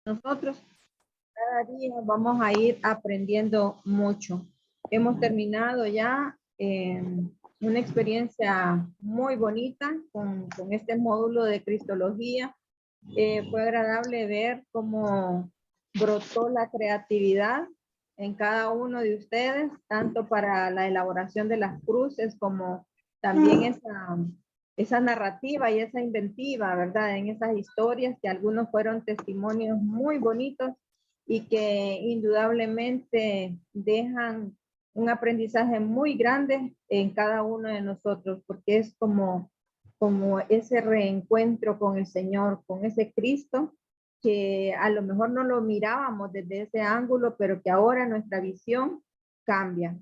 nosotros cada día vamos a ir aprendiendo mucho. Hemos terminado ya una experiencia muy bonita con este módulo de Cristología. Fue agradable ver cómo brotó la creatividad en cada uno de ustedes, tanto para la elaboración de las cruces como también esa narrativa y esa inventiva, ¿verdad? En esas historias que algunos fueron testimonios muy bonitos y que indudablemente dejan un aprendizaje muy grande en cada uno de nosotros, porque es como ese reencuentro con el Señor, con ese Cristo, que a lo mejor no lo mirábamos desde ese ángulo, pero que ahora nuestra visión cambia.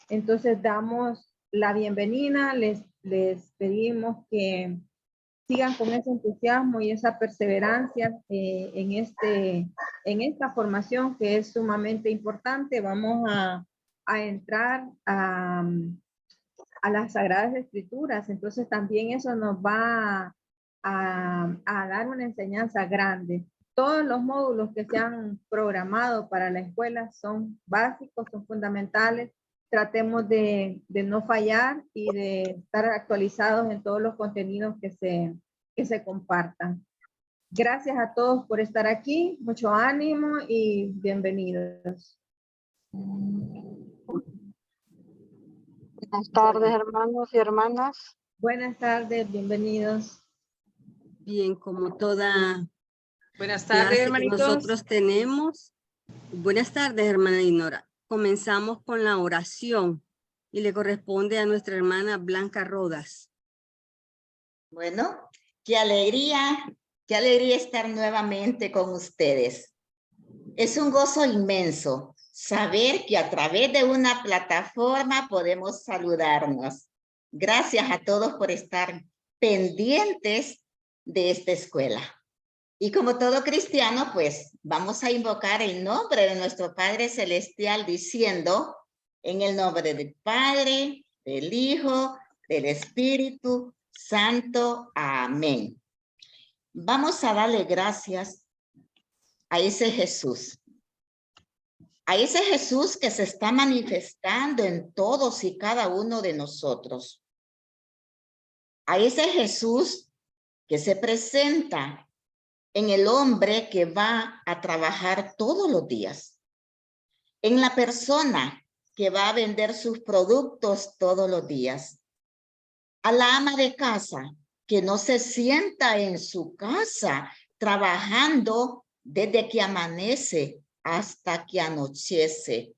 Entonces damos la bienvenida, les pedimos que sigan con ese entusiasmo y esa perseverancia en esta formación que es sumamente importante. Vamos a entrar a las Sagradas Escrituras, entonces también eso nos va a dar una enseñanza grande. Todos los módulos que se han programado para la escuela son básicos, son fundamentales. Tratemos de no fallar y de estar actualizados en todos los contenidos que se compartan. Gracias a todos por estar aquí, mucho ánimo y bienvenidos. Buenas tardes, hermanos y hermanas. Buenas tardes, bienvenidos. Bien, como toda Buenas tardes, hermanitos. Nosotros tenemos. Buenas tardes, hermana Dinora. Comenzamos con la oración y le corresponde a nuestra hermana Blanca Rodas. Bueno, qué alegría estar nuevamente con ustedes. Es un gozo inmenso saber que a través de una plataforma podemos saludarnos. Gracias a todos por estar pendientes de esta escuela. Y como todo cristiano, pues vamos a invocar el nombre de nuestro Padre Celestial diciendo, en el nombre del Padre, del Hijo, del Espíritu Santo. Amén. Vamos a darle gracias a ese Jesús. A ese Jesús que se está manifestando en todos y cada uno de nosotros. A ese Jesús que se presenta en el hombre que va a trabajar todos los días. En la persona que va a vender sus productos todos los días. A la ama de casa que no se sienta en su casa trabajando desde que amanece hasta que anochece.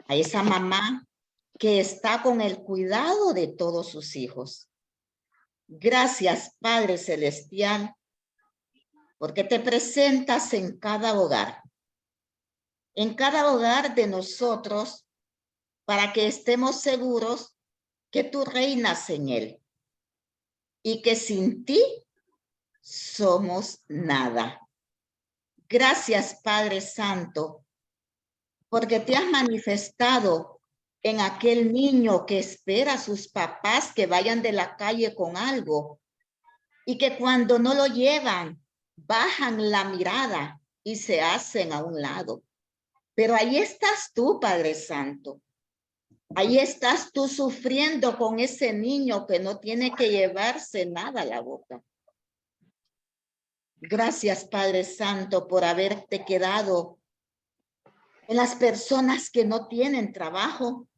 A esa mamá que está con el cuidado de todos sus hijos. Gracias, Padre Celestial, porque te presentas en cada hogar de nosotros, para que estemos seguros que tú reinas en él y que sin ti somos nada. Gracias, Padre Santo, porque te has manifestado en aquel niño que espera a sus papás que vayan de la calle con algo y que cuando no lo llevan, bajan la mirada y se hacen a un lado. Pero ahí estás tú, Padre Santo. Ahí estás tú sufriendo con ese niño que no tiene que llevarse nada a la boca. Gracias, Padre Santo, por haberte quedado en las personas que no tienen trabajo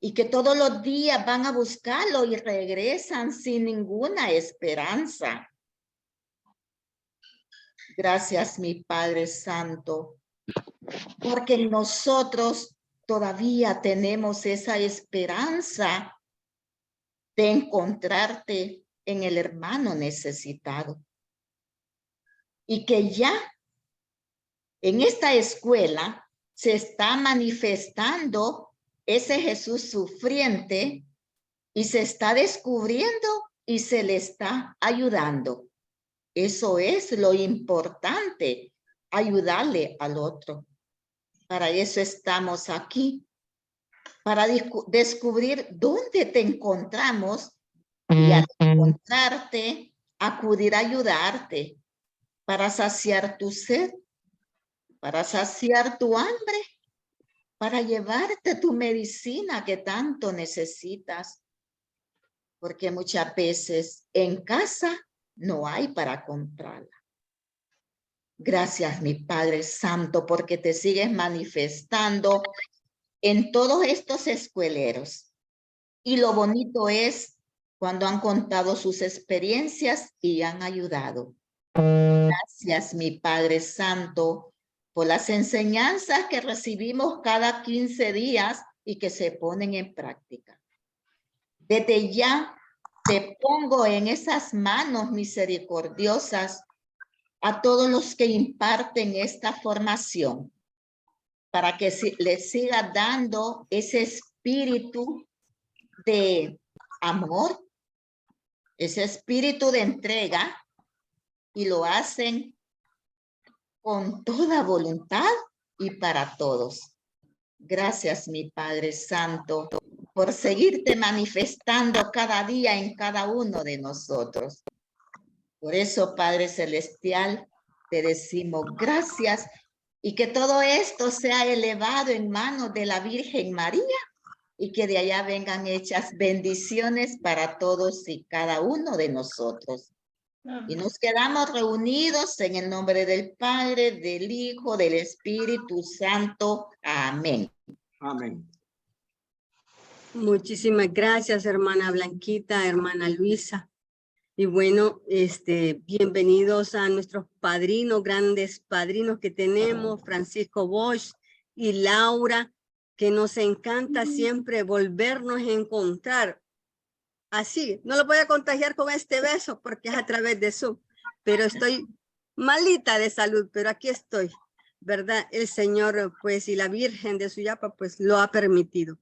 y que todos los días van a buscarlo y regresan sin ninguna esperanza. Gracias, mi Padre Santo, porque en nosotros todavía tenemos esa esperanza de encontrarte en el hermano necesitado. Y que ya en esta escuela se está manifestando ese Jesús sufriente y se está descubriendo y se le está ayudando. Eso es lo importante, ayudarle al otro. Para eso estamos aquí, para descubrir dónde te encontramos y al encontrarte, acudir a ayudarte. para saciar tu sed, para saciar tu hambre, para llevarte tu medicina que tanto necesitas. Porque muchas veces en casa no hay para comprarla. Gracias, mi Padre Santo, porque te sigues manifestando en todos estos escueleros. Y lo bonito es cuando han contado sus experiencias y han ayudado. Gracias, mi Padre Santo, por las enseñanzas que recibimos cada 15 días y que se ponen en práctica. Desde ya te pongo en esas manos misericordiosas a todos los que imparten esta formación, para que les siga dando ese espíritu de amor, ese espíritu de entrega, y lo hacen con toda voluntad y para todos. Gracias, mi Padre Santo, por seguirte manifestando cada día en cada uno de nosotros. Por eso, Padre Celestial, te decimos gracias, y que todo esto sea elevado en manos de la Virgen María, y que de allá vengan hechas bendiciones para todos y cada uno de nosotros. Y nos quedamos reunidos en el nombre del Padre, del Hijo, del Espíritu Santo. Amén. Amén. Muchísimas gracias, hermana Blanquita, hermana Luisa. Y bueno, bienvenidos a nuestros padrinos, grandes padrinos que tenemos, Francisco Bosch y Laura, que nos encanta siempre volvernos a encontrar. Así, no lo voy a contagiar con este beso porque es a través de Zoom, pero estoy malita de salud, pero aquí estoy, ¿verdad? El Señor, pues, y la Virgen de Suyapa, pues, lo ha permitido.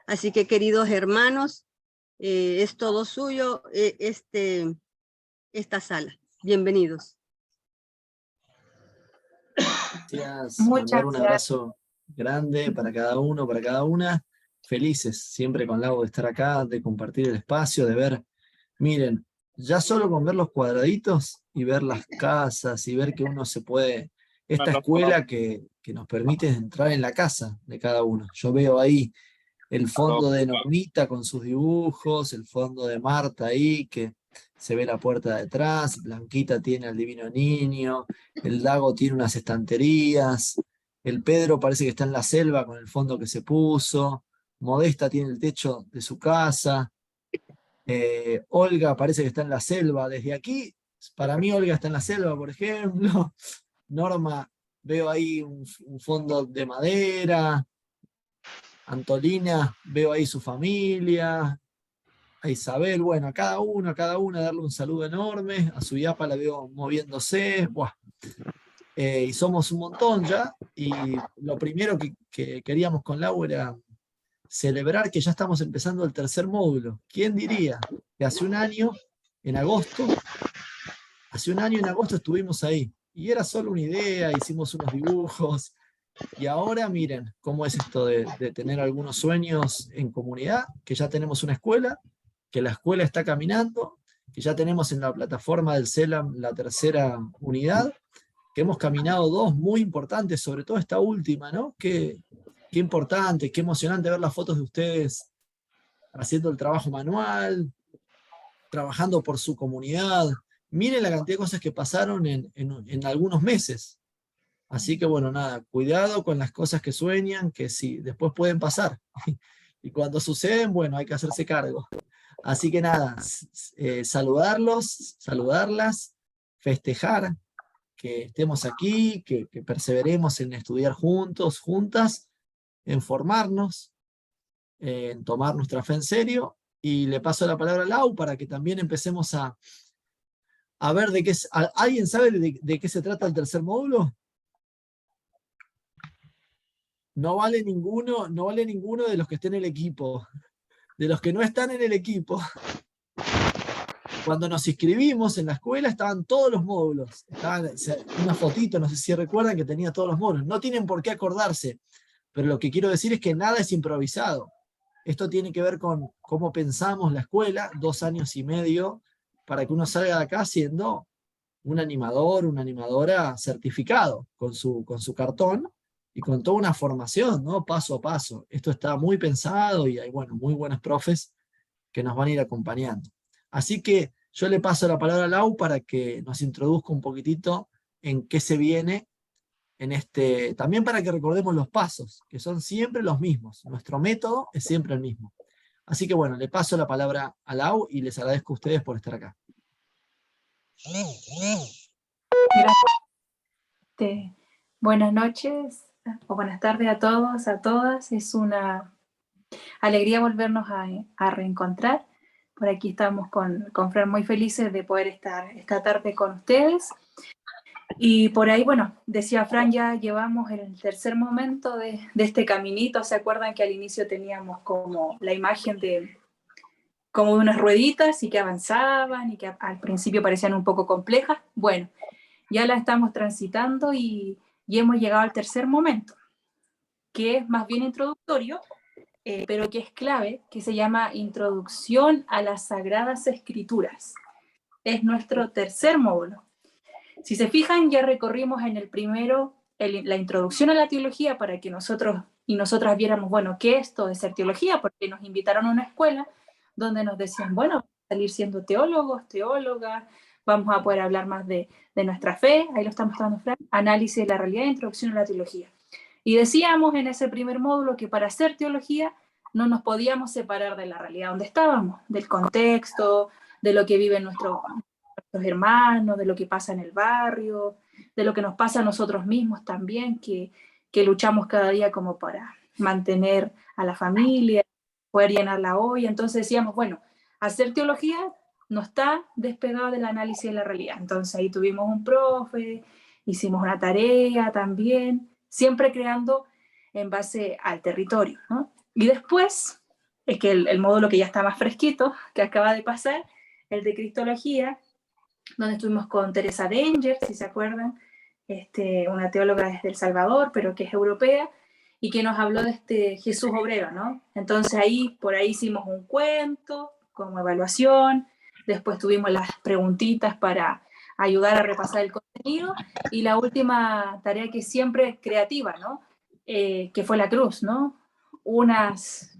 Así que, queridos hermanos, es todo suyo esta sala. Bienvenidos. Gracias. Muchas Mandar un abrazo grande para cada uno, para cada una. Felices siempre con Lau de estar acá, de compartir el espacio, de ver, miren, ya solo con ver los cuadraditos y ver las casas y ver que uno se puede, esta escuela que nos permite entrar en la casa de cada uno. Yo veo ahí el fondo de Normita con sus dibujos, el fondo de Marta ahí, que se ve la puerta detrás, Blanquita tiene al Divino Niño, el Dago tiene unas estanterías, el Pedro parece que está en la selva con el fondo que se puso, Modesta tiene el techo de su casa, Olga parece que está en la selva. Desde aquí, para mí Olga está en la selva, por ejemplo. Norma, veo ahí un fondo de madera. Antolina, veo ahí su familia. A Isabel, bueno, a cada una darle un saludo enorme. A Suyapa la veo moviéndose. Buah. Y somos un montón ya. Y lo primero que queríamos con Lau era celebrar que ya estamos empezando el tercer módulo. ¿Quién diría que hace un año, en agosto, estuvimos ahí? Y era solo una idea, hicimos unos dibujos. Y ahora miren cómo es esto de tener algunos sueños en comunidad, que ya tenemos una escuela, que la escuela está caminando, que ya tenemos en la plataforma del CELAM la tercera unidad, que hemos caminado dos muy importantes, sobre todo esta última, ¿no? Qué importante, qué emocionante ver las fotos de ustedes haciendo el trabajo manual, trabajando por su comunidad. Miren la cantidad de cosas que pasaron en algunos meses. Así que bueno, nada, cuidado con las cosas que sueñan, que sí, después pueden pasar. Y cuando suceden, bueno, hay que hacerse cargo. Así que nada, saludarlos, saludarlas, festejar que estemos aquí, que perseveremos en estudiar juntos, juntas, en formarnos, en tomar nuestra fe en serio. Y le paso la palabra a Lau para que también empecemos a ver de qué es. ¿Alguien sabe de qué se trata el tercer módulo? No vale ninguno de los que estén en el equipo. De los que no están en el equipo. Cuando nos inscribimos en la escuela estaban todos los módulos. Estaban una fotito, no sé si recuerdan, que tenía todos los módulos. No tienen por qué acordarse, pero lo que quiero decir es que nada es improvisado. Esto tiene que ver con cómo pensamos la escuela, 2 años y medio, para que uno salga de acá siendo un animador, una animadora certificado con su cartón y con toda una formación, ¿no? Paso a paso. Esto está muy pensado y hay, bueno, muy buenos profes que nos van a ir acompañando. Así que yo le paso la palabra a Lau para que nos introduzca un poquitito en qué se viene en este, también para que recordemos los pasos, que son siempre los mismos. Nuestro método es siempre el mismo. Así que bueno, le paso la palabra a Lau y les agradezco a ustedes por estar acá. Gracias. Buenas noches o buenas tardes a todos, a todas. Es una alegría volvernos a reencontrar. Por aquí estamos con Fran muy felices de poder estar esta tarde con ustedes. Y por ahí, bueno, decía Fran, ya llevamos el tercer momento de este caminito. ¿Se acuerdan que al inicio teníamos como la imagen de como de unas rueditas y que avanzaban y que al principio parecían un poco complejas? Bueno, ya la estamos transitando y hemos llegado al tercer momento, que es más bien introductorio, pero que es clave, que se llama Introducción a las Sagradas Escrituras. Es nuestro tercer módulo. Si se fijan, ya recorrimos en el primero la introducción a la teología para que nosotros y nosotras viéramos, bueno, ¿qué es esto de ser teología? Porque nos invitaron a una escuela donde nos decían, bueno, vamos a salir siendo teólogos, teólogas, vamos a poder hablar más de nuestra fe, ahí lo estamos dando, Fran, análisis de la realidad e introducción a la teología. Y decíamos en ese primer módulo que para hacer teología no nos podíamos separar de la realidad donde estábamos, del contexto, de lo que viven nuestros hermanos, de lo que pasa en el barrio, de lo que nos pasa a nosotros mismos también, que luchamos cada día como para mantener a la familia, poder llenar la olla. Entonces decíamos, bueno, hacer teología no está despegado del análisis de la realidad. Entonces ahí tuvimos un profe, hicimos una tarea también, siempre creando en base al territorio, ¿no? Y después, es que el módulo que ya está más fresquito, que acaba de pasar, el de Cristología, donde estuvimos con Teresa Danger, si se acuerdan, una teóloga desde El Salvador, pero que es europea, y que nos habló de este Jesús obrero, ¿no? Entonces ahí, por ahí hicimos un cuento como evaluación, después tuvimos las preguntitas para ayudar a repasar el contenido, y la última tarea que siempre es creativa, ¿no? Que fue la cruz, ¿no? Unas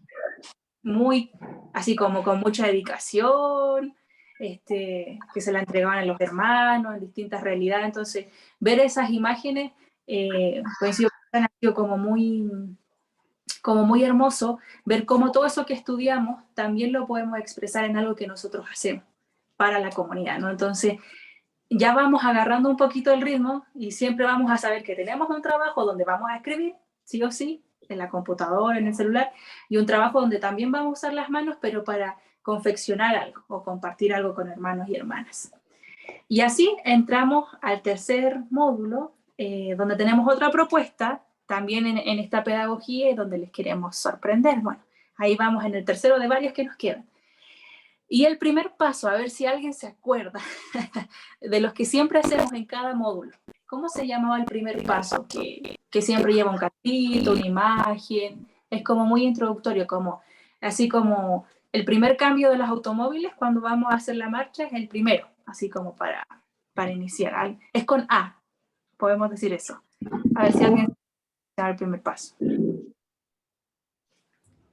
muy, así como con mucha dedicación, que se la entregaban a los hermanos en distintas realidades. Entonces, ver esas imágenes, pues ha sido como muy hermoso, ver cómo todo eso que estudiamos también lo podemos expresar en algo que nosotros hacemos para la comunidad, ¿no? Entonces, ya vamos agarrando un poquito el ritmo y siempre vamos a saber que tenemos un trabajo donde vamos a escribir, sí o sí, en la computadora, en el celular, y un trabajo donde también vamos a usar las manos, pero para confeccionar algo o compartir algo con hermanos y hermanas. Y así entramos al tercer módulo, donde tenemos otra propuesta, también en esta pedagogía, y donde les queremos sorprender. Bueno, ahí vamos en el tercero de varios que nos quedan. Y el primer paso, a ver si alguien se acuerda, de los que siempre hacemos en cada módulo. ¿Cómo se llamaba el primer paso? Que siempre lleva un cartito, una imagen, es como muy introductorio, así como el primer cambio de los automóviles cuando vamos a hacer la marcha es el primero, así como para iniciar. Es con A, podemos decir eso. A ver si alguien sabe el primer paso.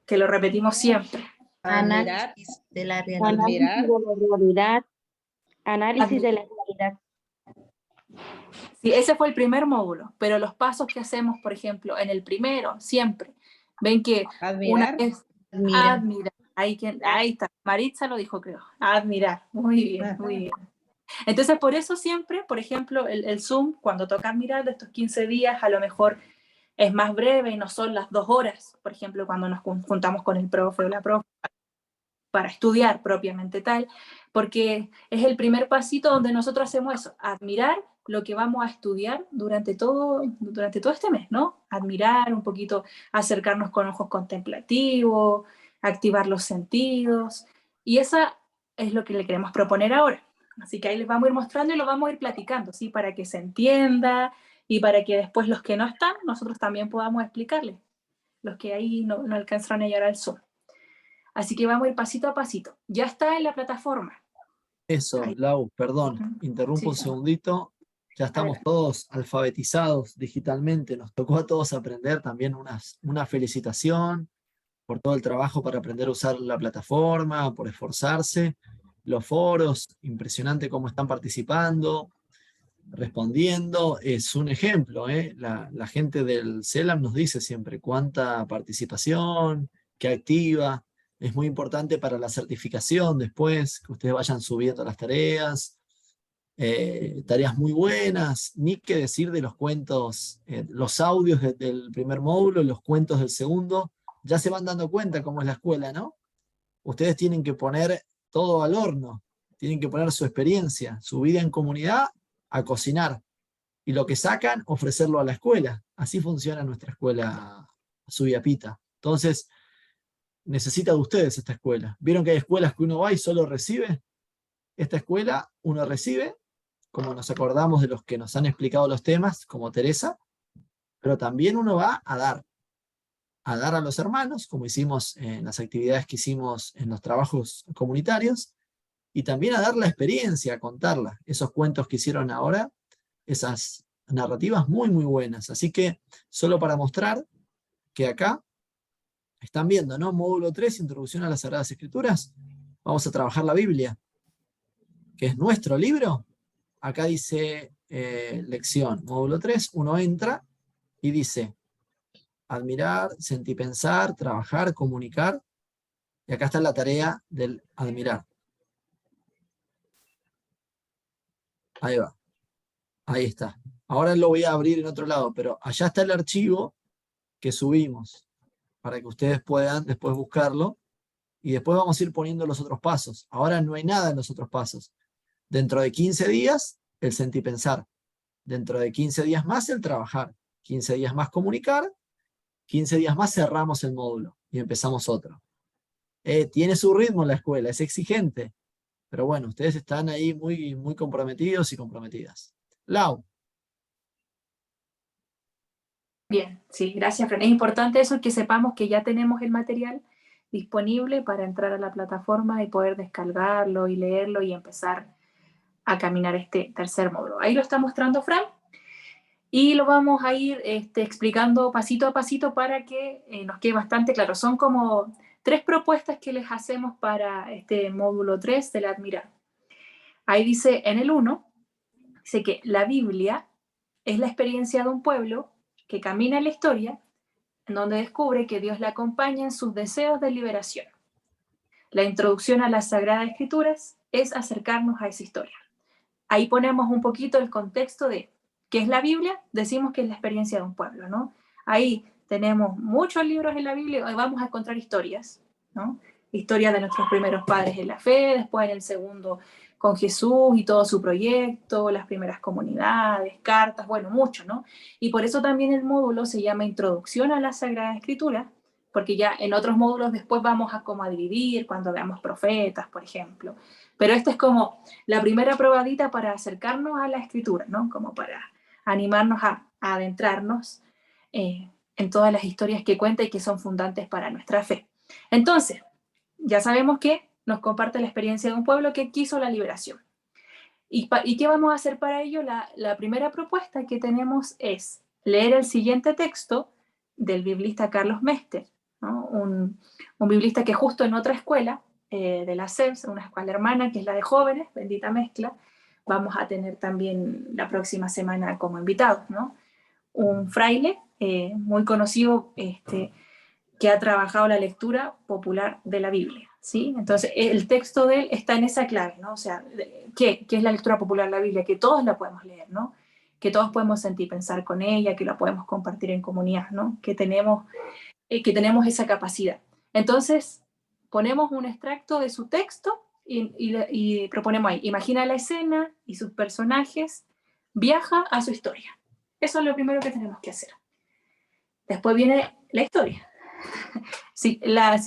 Que lo repetimos siempre. Análisis de la realidad. Análisis de la realidad. Sí, ese fue el primer módulo, pero los pasos que hacemos, por ejemplo, en el primero, siempre, ven que Admirar. una es admirar. Ahí está, Maritza lo dijo, creo. Admirar, muy bien, muy bien. Entonces, por eso siempre, por ejemplo, el Zoom, cuando toca admirar de estos 15 días, a lo mejor es más breve y no son las 2 horas, por ejemplo, cuando nos juntamos con el profe o la profe para estudiar propiamente tal, porque es el primer pasito donde nosotros hacemos eso, admirar lo que vamos a estudiar durante todo este mes, ¿no? Admirar un poquito, acercarnos con ojos contemplativos, activar los sentidos, y esa es lo que le queremos proponer ahora. Así que ahí les vamos a ir mostrando y lo vamos a ir platicando, ¿sí? Para que se entienda y para que después los que no están, nosotros también podamos explicarles, los que ahí no alcanzaron a llegar al Zoom. Así que vamos a ir pasito a pasito. Ya está en la plataforma. Eso, Ahí. Lau, perdón, Ujú. interrumpo Sí, un sí. segundito. Ya estamos Adelante. todos alfabetizados digitalmente, nos tocó a todos aprender también una felicitación por todo el trabajo para aprender a usar la plataforma, por esforzarse. Los foros, impresionante cómo están participando, respondiendo, es un ejemplo, ¿eh? La gente del CELAM nos dice siempre cuánta participación, qué activa, es muy importante para la certificación después, que ustedes vayan subiendo las tareas, tareas muy buenas, ni qué decir de los cuentos, los audios del primer módulo, los cuentos del segundo, ya se van dando cuenta cómo es la escuela, ¿no? Ustedes tienen que poner todo al horno, tienen que poner su experiencia, su vida en comunidad a cocinar, y lo que sacan, ofrecerlo a la escuela. Así funciona nuestra escuela Subiapita. Entonces, necesita de ustedes esta escuela. ¿Vieron que hay escuelas que uno va y solo recibe? Esta escuela uno recibe, como nos acordamos de los que nos han explicado los temas, como Teresa, pero también uno va a dar a los hermanos, como hicimos en las actividades que hicimos en los trabajos comunitarios, y también a dar la experiencia, a contarla. Esos cuentos que hicieron ahora, esas narrativas muy, muy buenas. Así que, solo para mostrar que acá, están viendo, ¿no? Módulo 3, Introducción a las Sagradas Escrituras. Vamos a trabajar la Biblia, que es nuestro libro. Acá dice lección, módulo 3, uno entra y dice admirar, sentir, pensar, trabajar, comunicar. Y acá está la tarea del admirar. Ahí va. Ahí está. Ahora lo voy a abrir en otro lado, pero allá está el archivo que subimos para que ustedes puedan después buscarlo y después vamos a ir poniendo los otros pasos. Ahora no hay nada en los otros pasos. Dentro de 15 días, el sentir pensar. Dentro de 15 días más, el trabajar. 15 días más comunicar. 15 días más cerramos el módulo y empezamos otro. Tiene su ritmo la escuela, es exigente, pero bueno, ustedes están ahí muy, muy comprometidos y comprometidas. Lau. Bien, sí, gracias, Fran. Es importante eso, que sepamos que ya tenemos el material disponible para entrar a la plataforma y poder descargarlo y leerlo y empezar a caminar este tercer módulo. Ahí lo está mostrando Fran y lo vamos a ir explicando pasito a pasito para que nos quede bastante claro. Son como 3 propuestas que les hacemos para este módulo 3 del admirar. Ahí dice en el 1, dice que la Biblia es la experiencia de un pueblo que camina en la historia, en donde descubre que Dios le acompaña en sus deseos de liberación. La introducción a las Sagradas Escrituras es acercarnos a esa historia. Ahí ponemos un poquito el contexto de qué es la Biblia, decimos que es la experiencia de un pueblo, ¿no? Ahí tenemos muchos libros en la Biblia, hoy vamos a encontrar historias, ¿no? Historias de nuestros primeros padres en la fe, después en el segundo con Jesús y todo su proyecto, las primeras comunidades, cartas, bueno, mucho, ¿no? Y por eso también el módulo se llama Introducción a la Sagrada Escritura, porque ya en otros módulos después vamos a como a dividir cuando veamos profetas, por ejemplo. Pero este es como la primera probadita para acercarnos a la escritura, ¿no? Como para animarnos a adentrarnos en todas las historias que cuenta y que son fundantes para nuestra fe. Entonces, ya sabemos que nos comparte la experiencia de un pueblo que quiso la liberación. ¿Y qué vamos a hacer para ello? La primera propuesta que tenemos es leer el siguiente texto del biblista Carlos Mester, ¿no? Un biblista que justo en otra escuela de la CEPS, una escuela hermana que es la de jóvenes, bendita mezcla, vamos a tener también la próxima semana como invitados, ¿no? Un fraile muy conocido que ha trabajado la lectura popular de la Biblia, ¿sí? Entonces, el texto de él está en esa clave, ¿no? O sea, ¿qué es la lectura popular de la Biblia? Que todos la podemos leer, ¿no? Que todos podemos sentir, pensar con ella, que la podemos compartir en comunidad, ¿no? Que tenemos esa capacidad. Entonces, ponemos un extracto de su texto y proponemos ahí, imagina la escena y sus personajes, viaja a su historia. Eso es lo primero que tenemos que hacer. Después viene la historia. Si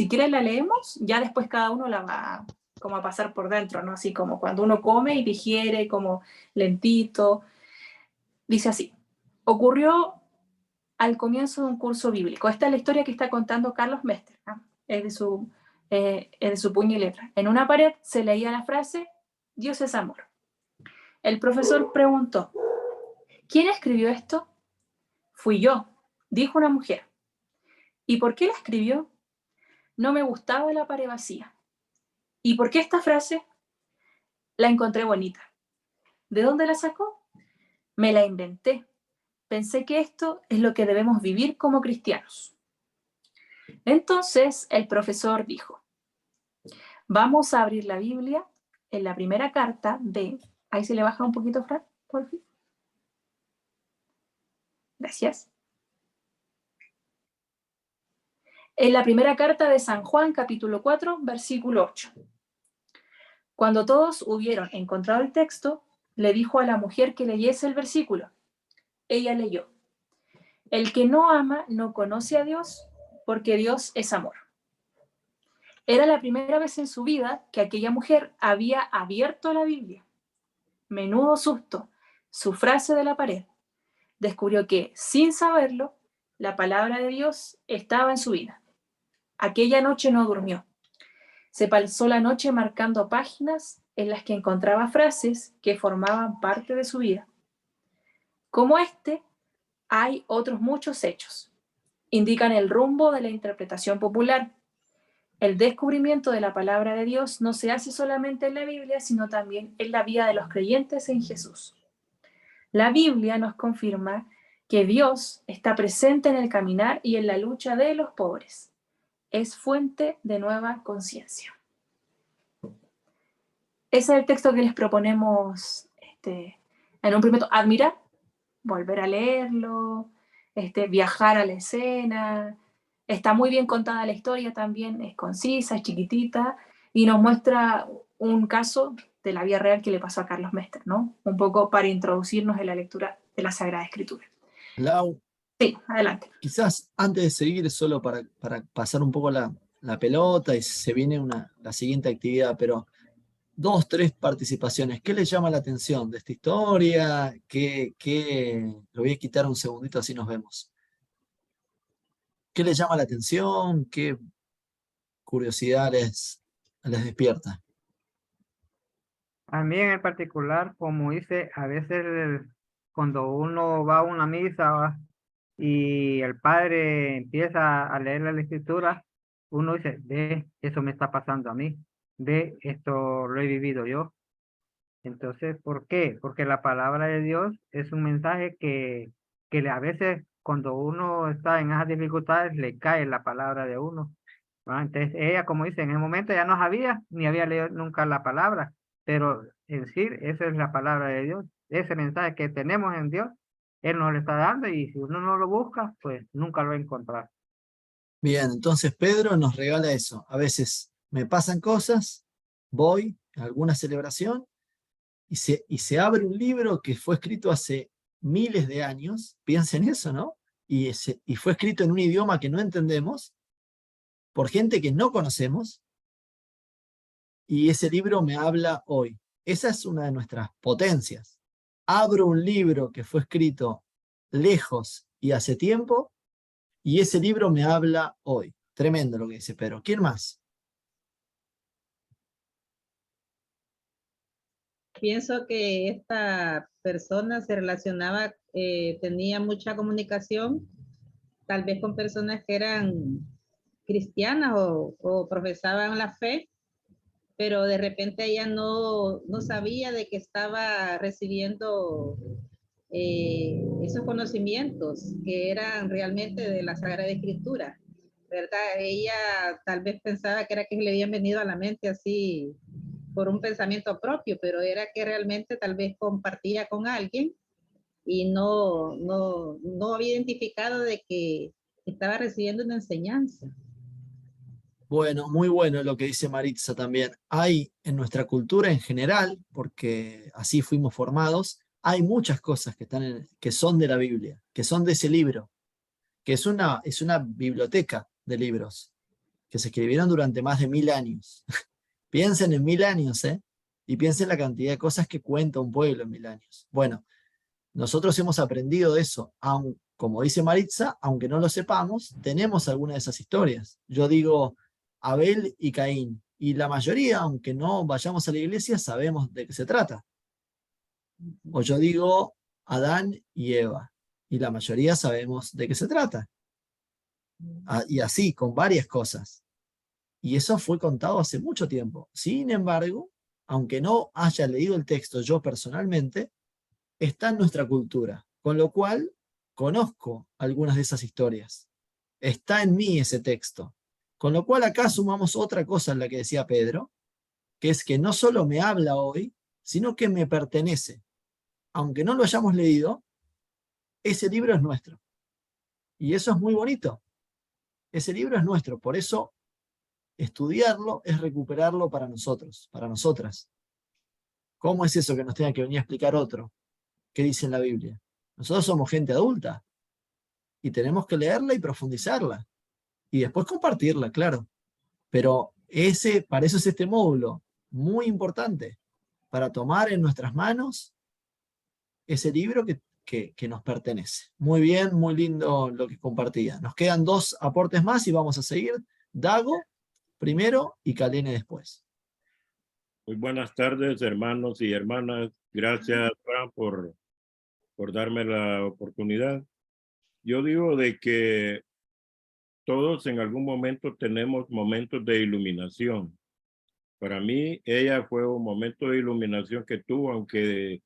quieres la leemos, ya después cada uno la va como a pasar por dentro, ¿no? Así como cuando uno come y digiere como lentito. Dice así, ocurrió al comienzo de un curso bíblico. Esta es la historia que está contando Carlos Mester, ¿no? Es de su puño y letra. En una pared se leía la frase, Dios es amor. El profesor preguntó, ¿quién escribió esto? Fui yo, dijo una mujer. ¿Y por qué la escribió? No me gustaba la pared vacía. ¿Y por qué esta frase? La encontré bonita. ¿De dónde la sacó? Me la inventé. Pensé que esto es lo que debemos vivir como cristianos. Entonces el profesor dijo, vamos a abrir la Biblia en la primera carta de... Ahí se le baja un poquito, Fran, por fin. Gracias. En la primera carta de San Juan, capítulo 4, versículo 8. Cuando todos hubieron encontrado el texto, le dijo a la mujer que leyese el versículo. Ella leyó. El que no ama no conoce a Dios, porque Dios es amor. Era la primera vez en su vida que aquella mujer había abierto la Biblia. Menudo susto, su frase de la pared. Descubrió que, sin saberlo, la palabra de Dios estaba en su vida. Aquella noche no durmió. Se pasó la noche marcando páginas en las que encontraba frases que formaban parte de su vida. Como este, hay otros muchos hechos. Indican el rumbo de la interpretación popular. El descubrimiento de la palabra de Dios no se hace solamente en la Biblia, sino también en la vida de los creyentes en Jesús. La Biblia nos confirma que Dios está presente en el caminar y en la lucha de los pobres. Es fuente de nueva conciencia. Ese es el texto que les proponemos en un primer momento, admirar, volver a leerlo, viajar a la escena. Está muy bien contada la historia también, es concisa, es chiquitita, y nos muestra un caso de la vida real que le pasó a Carlos Mester, ¿no? Un poco para introducirnos en la lectura de la Sagrada Escritura. Lau, Sí, adelante. quizás antes de seguir, solo para pasar un poco la pelota, y se viene la siguiente actividad, pero 2, 3 participaciones. ¿Qué les llama la atención de esta historia? Lo voy a quitar un segundito, así nos vemos. ¿Qué les llama la atención? ¿Qué curiosidad les despierta? A mí en particular, como dice, a veces cuando uno va a una misa y el padre empieza a leer la escritura, uno dice, ve, eso me está pasando a mí, ve, esto lo he vivido yo. Entonces, ¿por qué? Porque la palabra de Dios es un mensaje que a veces cuando uno está en esas dificultades le cae la palabra de uno, ¿verdad? Entonces ella, como dice, en el momento ya no sabía, ni había leído nunca la palabra, pero en sí, esa es la palabra de Dios, ese mensaje que tenemos en Dios, Él nos lo está dando y si uno no lo busca, pues nunca lo va a encontrar. Bien, entonces Pedro nos regala eso. A veces me pasan cosas, voy a alguna celebración y se abre un libro que fue escrito hace miles de años, piensen eso, ¿no? Y fue escrito en un idioma que no entendemos, por gente que no conocemos, y ese libro me habla hoy. Esa es una de nuestras potencias. Abro un libro que fue escrito lejos y hace tiempo, y ese libro me habla hoy. Tremendo lo que dice Pedro. ¿Quién más? Pienso que esta persona se relacionaba, tenía mucha comunicación, tal vez con personas que eran cristianas o profesaban la fe, pero de repente ella no sabía de que estaba recibiendo esos conocimientos que eran realmente de la Sagrada Escritura, ¿verdad? Ella tal vez pensaba que era que le habían venido a la mente así por un pensamiento propio, pero era que realmente tal vez compartía con alguien y no había identificado de que estaba recibiendo una enseñanza. Bueno, muy bueno lo que dice Maritza también. Hay en nuestra cultura en general, porque así fuimos formados, hay muchas cosas que son de la Biblia, que son de ese libro, que es una biblioteca de libros que se escribieron durante más de 1000 años. Piensen en 1000 años, ¿eh? Y piensen la cantidad de cosas que cuenta un pueblo en 1000 años. Bueno, nosotros hemos aprendido de eso, como dice Maritza, aunque no lo sepamos, tenemos alguna de esas historias. Yo digo Abel y Caín, Y la mayoría, aunque no vayamos a la iglesia, sabemos de qué se trata. O yo digo Adán y Eva, y la mayoría sabemos de qué se trata. Y así, con varias cosas. Y eso fue contado hace mucho tiempo. Sin embargo, aunque no haya leído el texto yo personalmente, está en nuestra cultura, con lo cual conozco algunas de esas historias. Está en mí ese texto. Con lo cual acá sumamos otra cosa en la que decía Pedro, que es que no solo me habla hoy, sino que me pertenece. Aunque no lo hayamos leído, ese libro es nuestro. Y eso es muy bonito. Ese libro es nuestro. Por eso estudiarlo es recuperarlo para nosotros, para nosotras. ¿Cómo es eso que nos tenga que venir a explicar otro? ¿Qué dice en la Biblia? Nosotros somos gente adulta y tenemos que leerla y profundizarla. Y después compartirla, claro. Pero para eso es este módulo, muy importante, para tomar en nuestras manos ese libro que nos pertenece. Muy bien, muy lindo lo que compartía. Nos quedan 2 aportes más y vamos a seguir. Dago primero y Kalene después. Muy buenas tardes, hermanos y hermanas. Gracias, Fran, por darme la oportunidad. Yo digo de que todos en algún momento tenemos momentos de iluminación. Para mí, ella fue un momento de iluminación que tuvo, aunque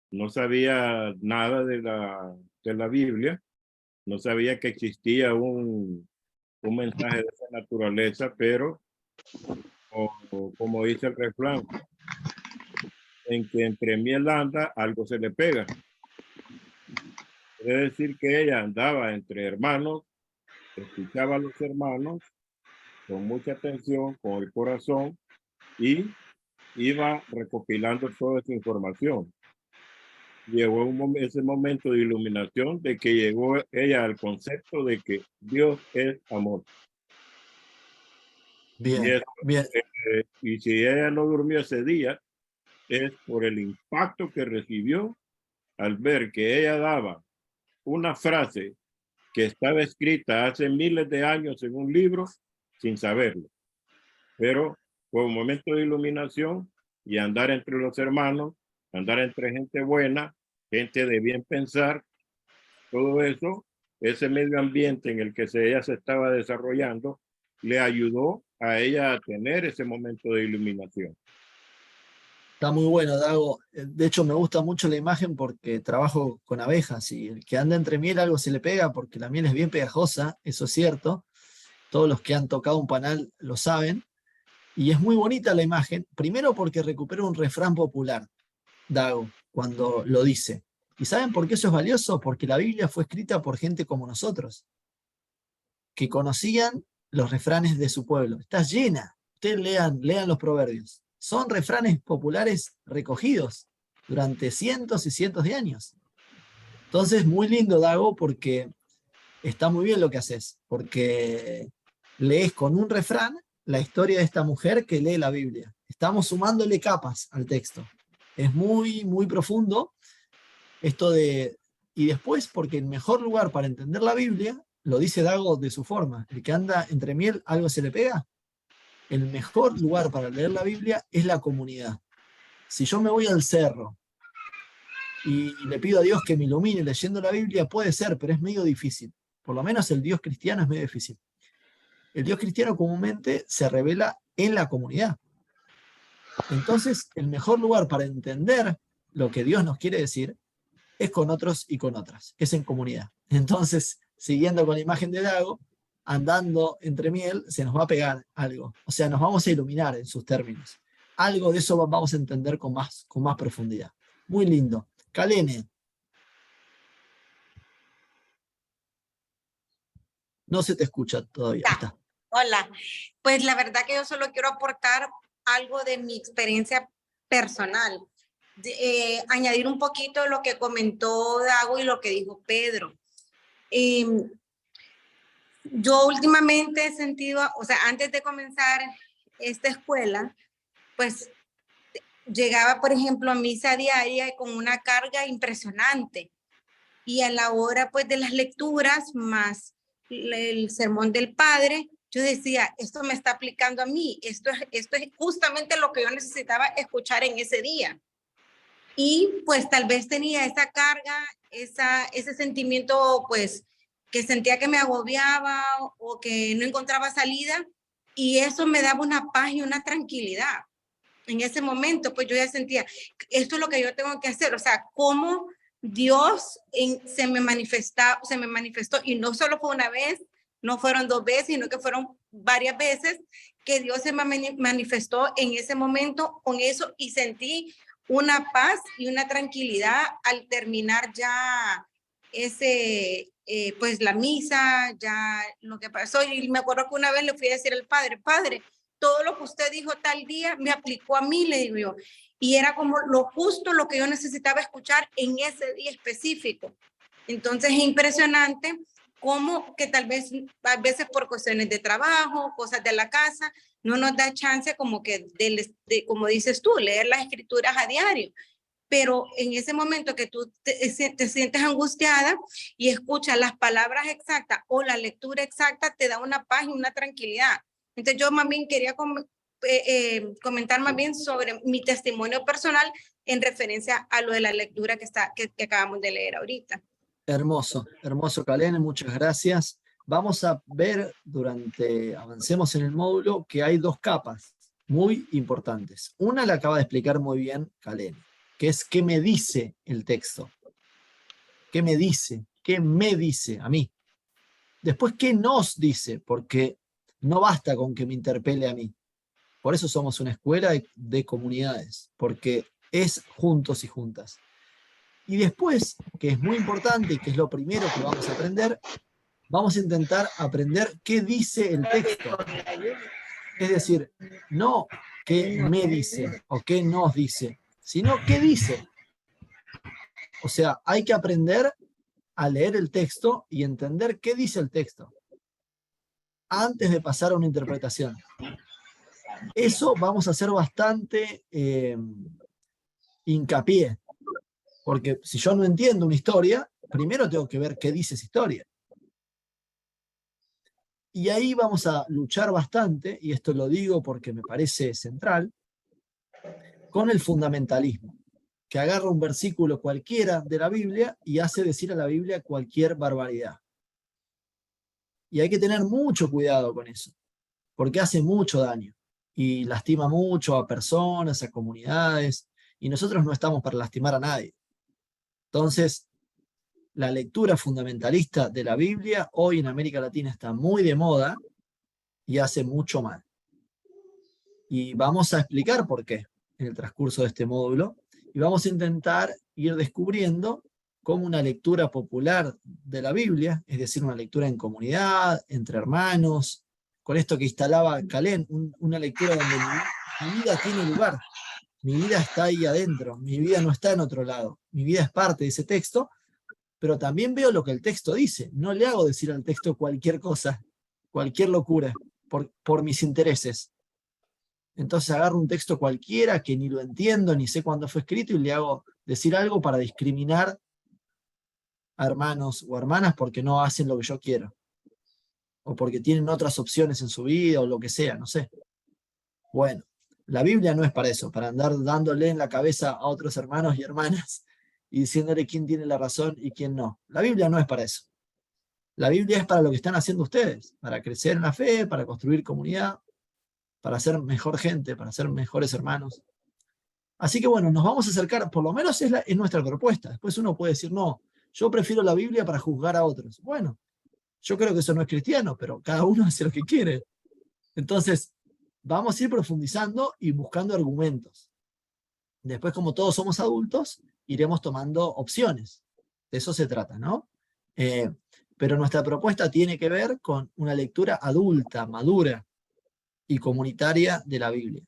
no sabía nada de la Biblia, no sabía que existía un mensaje de esa naturaleza, pero como dice el refrán, en que entre miel anda, algo se le pega. Quiere decir que ella andaba entre hermanos, escuchaba a los hermanos con mucha atención, con el corazón, y iba recopilando toda esa información. Llegó ese momento de iluminación de que llegó ella al concepto de que Dios es amor. Bien, bien. Y si ella no durmió ese día, es por el impacto que recibió al ver que ella daba una frase que estaba escrita hace miles de años en un libro sin saberlo. Pero fue un momento de iluminación y andar entre los hermanos, andar entre gente buena, gente de bien pensar, todo eso, ese medio ambiente en el que ella se estaba desarrollando, le ayudó a ella a tener ese momento de iluminación. Está muy bueno, Dago. De hecho, me gusta mucho la imagen porque trabajo con abejas y el que anda entre miel algo se le pega porque la miel es bien pegajosa, eso es cierto. Todos los que han tocado un panal lo saben. Y es muy bonita la imagen, primero porque recupera un refrán popular, Dago, cuando lo dice. ¿Y saben por qué eso es valioso? Porque la Biblia fue escrita por gente como nosotros, que conocían los refranes de su pueblo. Está llena. Ustedes lean los proverbios. Son refranes populares recogidos durante cientos y cientos de años. Entonces, muy lindo, Dago, porque está muy bien lo que haces, porque lees con un refrán la historia de esta mujer que lee la Biblia. Estamos sumándole capas al texto. Es muy, muy profundo esto de... Y después, porque el mejor lugar para entender la Biblia, lo dice Dago de su forma, el que anda entre miel, algo se le pega. El mejor lugar para leer la Biblia es la comunidad. Si yo me voy al cerro y le pido a Dios que me ilumine leyendo la Biblia, puede ser, pero es medio difícil. Por lo menos el Dios cristiano es medio difícil. El Dios cristiano comúnmente se revela en la comunidad. Entonces, el mejor lugar para entender lo que Dios nos quiere decir es con otros y con otras, es en comunidad. Entonces, siguiendo con la imagen de Dago, andando entre miel, se nos va a pegar algo. O sea, nos vamos a iluminar en sus términos. Algo de eso vamos a entender con más profundidad. Muy lindo. Kalene. No se te escucha todavía. Está. Hola. Pues la verdad que yo solo quiero aportar algo de mi experiencia personal. Añadir un poquito lo que comentó Dago y lo que dijo Pedro. Yo últimamente he sentido, o sea, antes de comenzar esta escuela, pues llegaba, por ejemplo, a misa diaria con una carga impresionante. Y a la hora, pues, de las lecturas, más el sermón del padre, yo decía, esto me está aplicando a mí, esto es justamente lo que yo necesitaba escuchar en ese día. Y pues tal vez tenía esa carga, ese sentimiento pues que sentía que me agobiaba o que no encontraba salida, y eso me daba una paz y una tranquilidad. En ese momento pues yo ya sentía, esto es lo que yo tengo que hacer, o sea, cómo Dios se me manifestó, y no solo fue una vez, no fueron 2 veces, sino que fueron varias veces que Dios se me manifestó en ese momento con eso, y sentí una paz y una tranquilidad al terminar ya pues la misa, ya lo que pasó. Y me acuerdo que una vez le fui a decir al Padre, todo lo que usted dijo tal día me aplicó a mí, le digo yo. Y era como lo justo, lo que yo necesitaba escuchar en ese día específico. Entonces es impresionante cómo que tal vez a veces por cuestiones de trabajo, cosas de la casa, no nos da chance como que, como dices tú, leer las escrituras a diario. Pero en ese momento que tú te sientes angustiada y escuchas las palabras exactas o la lectura exacta, te da una paz y una tranquilidad. Entonces yo más bien quería comentar más bien sobre mi testimonio personal en referencia a lo de la lectura que acabamos de leer ahorita. Hermoso, hermoso, Kalene, muchas gracias. Vamos a ver, avancemos en el módulo, que hay 2 capas muy importantes. Una la acaba de explicar muy bien Kalene, que es qué me dice el texto. ¿Qué me dice? ¿Qué me dice a mí? Después, ¿qué nos dice? Porque no basta con que me interpele a mí. Por eso somos una escuela de comunidades, porque es juntos y juntas. Y después, que es muy importante y que es lo primero que vamos a aprender, vamos a intentar aprender qué dice el texto. Es decir, no qué me dice o qué nos dice, sino qué dice. O sea, hay que aprender a leer el texto y entender qué dice el texto antes de pasar a una interpretación. Eso vamos a hacer bastante hincapié. Porque si yo no entiendo una historia, primero tengo que ver qué dice esa historia. Y ahí vamos a luchar bastante, y esto lo digo porque me parece central, con el fundamentalismo, que agarra un versículo cualquiera de la Biblia y hace decir a la Biblia cualquier barbaridad. Y hay que tener mucho cuidado con eso, porque hace mucho daño y lastima mucho a personas, a comunidades, y nosotros no estamos para lastimar a nadie. Entonces, la lectura fundamentalista de la Biblia hoy en América Latina está muy de moda y hace mucho mal. Y vamos a explicar por qué en el transcurso de este módulo, y vamos a intentar ir descubriendo cómo una lectura popular de la Biblia, es decir, una lectura en comunidad, entre hermanos, con esto que instalaba Kalene, una lectura donde mi vida tiene lugar, mi vida está ahí adentro, mi vida no está en otro lado, mi vida es parte de ese texto, pero también veo lo que el texto dice, no le hago decir al texto cualquier cosa, cualquier locura, por mis intereses. Entonces agarro un texto cualquiera que ni lo entiendo, ni sé cuándo fue escrito, y le hago decir algo para discriminar a hermanos o hermanas porque no hacen lo que yo quiero, o porque tienen otras opciones en su vida, o lo que sea, no sé. Bueno, la Biblia no es para eso, para andar dándole en la cabeza a otros hermanos y hermanas y diciéndole quién tiene la razón y quién no. La Biblia no es para eso. La Biblia es para lo que están haciendo ustedes, para crecer en la fe, para construir comunidad, para ser mejor gente, para ser mejores hermanos. Así que bueno, nos vamos a acercar, por lo menos es nuestra propuesta. Después uno puede decir, no, yo prefiero la Biblia para juzgar a otros. Bueno, yo creo que eso no es cristiano, pero cada uno hace lo que quiere. Entonces, vamos a ir profundizando y buscando argumentos. Después, como todos somos adultos, iremos tomando opciones. De eso se trata, ¿no? Pero nuestra propuesta tiene que ver con una lectura adulta, madura y comunitaria de la Biblia,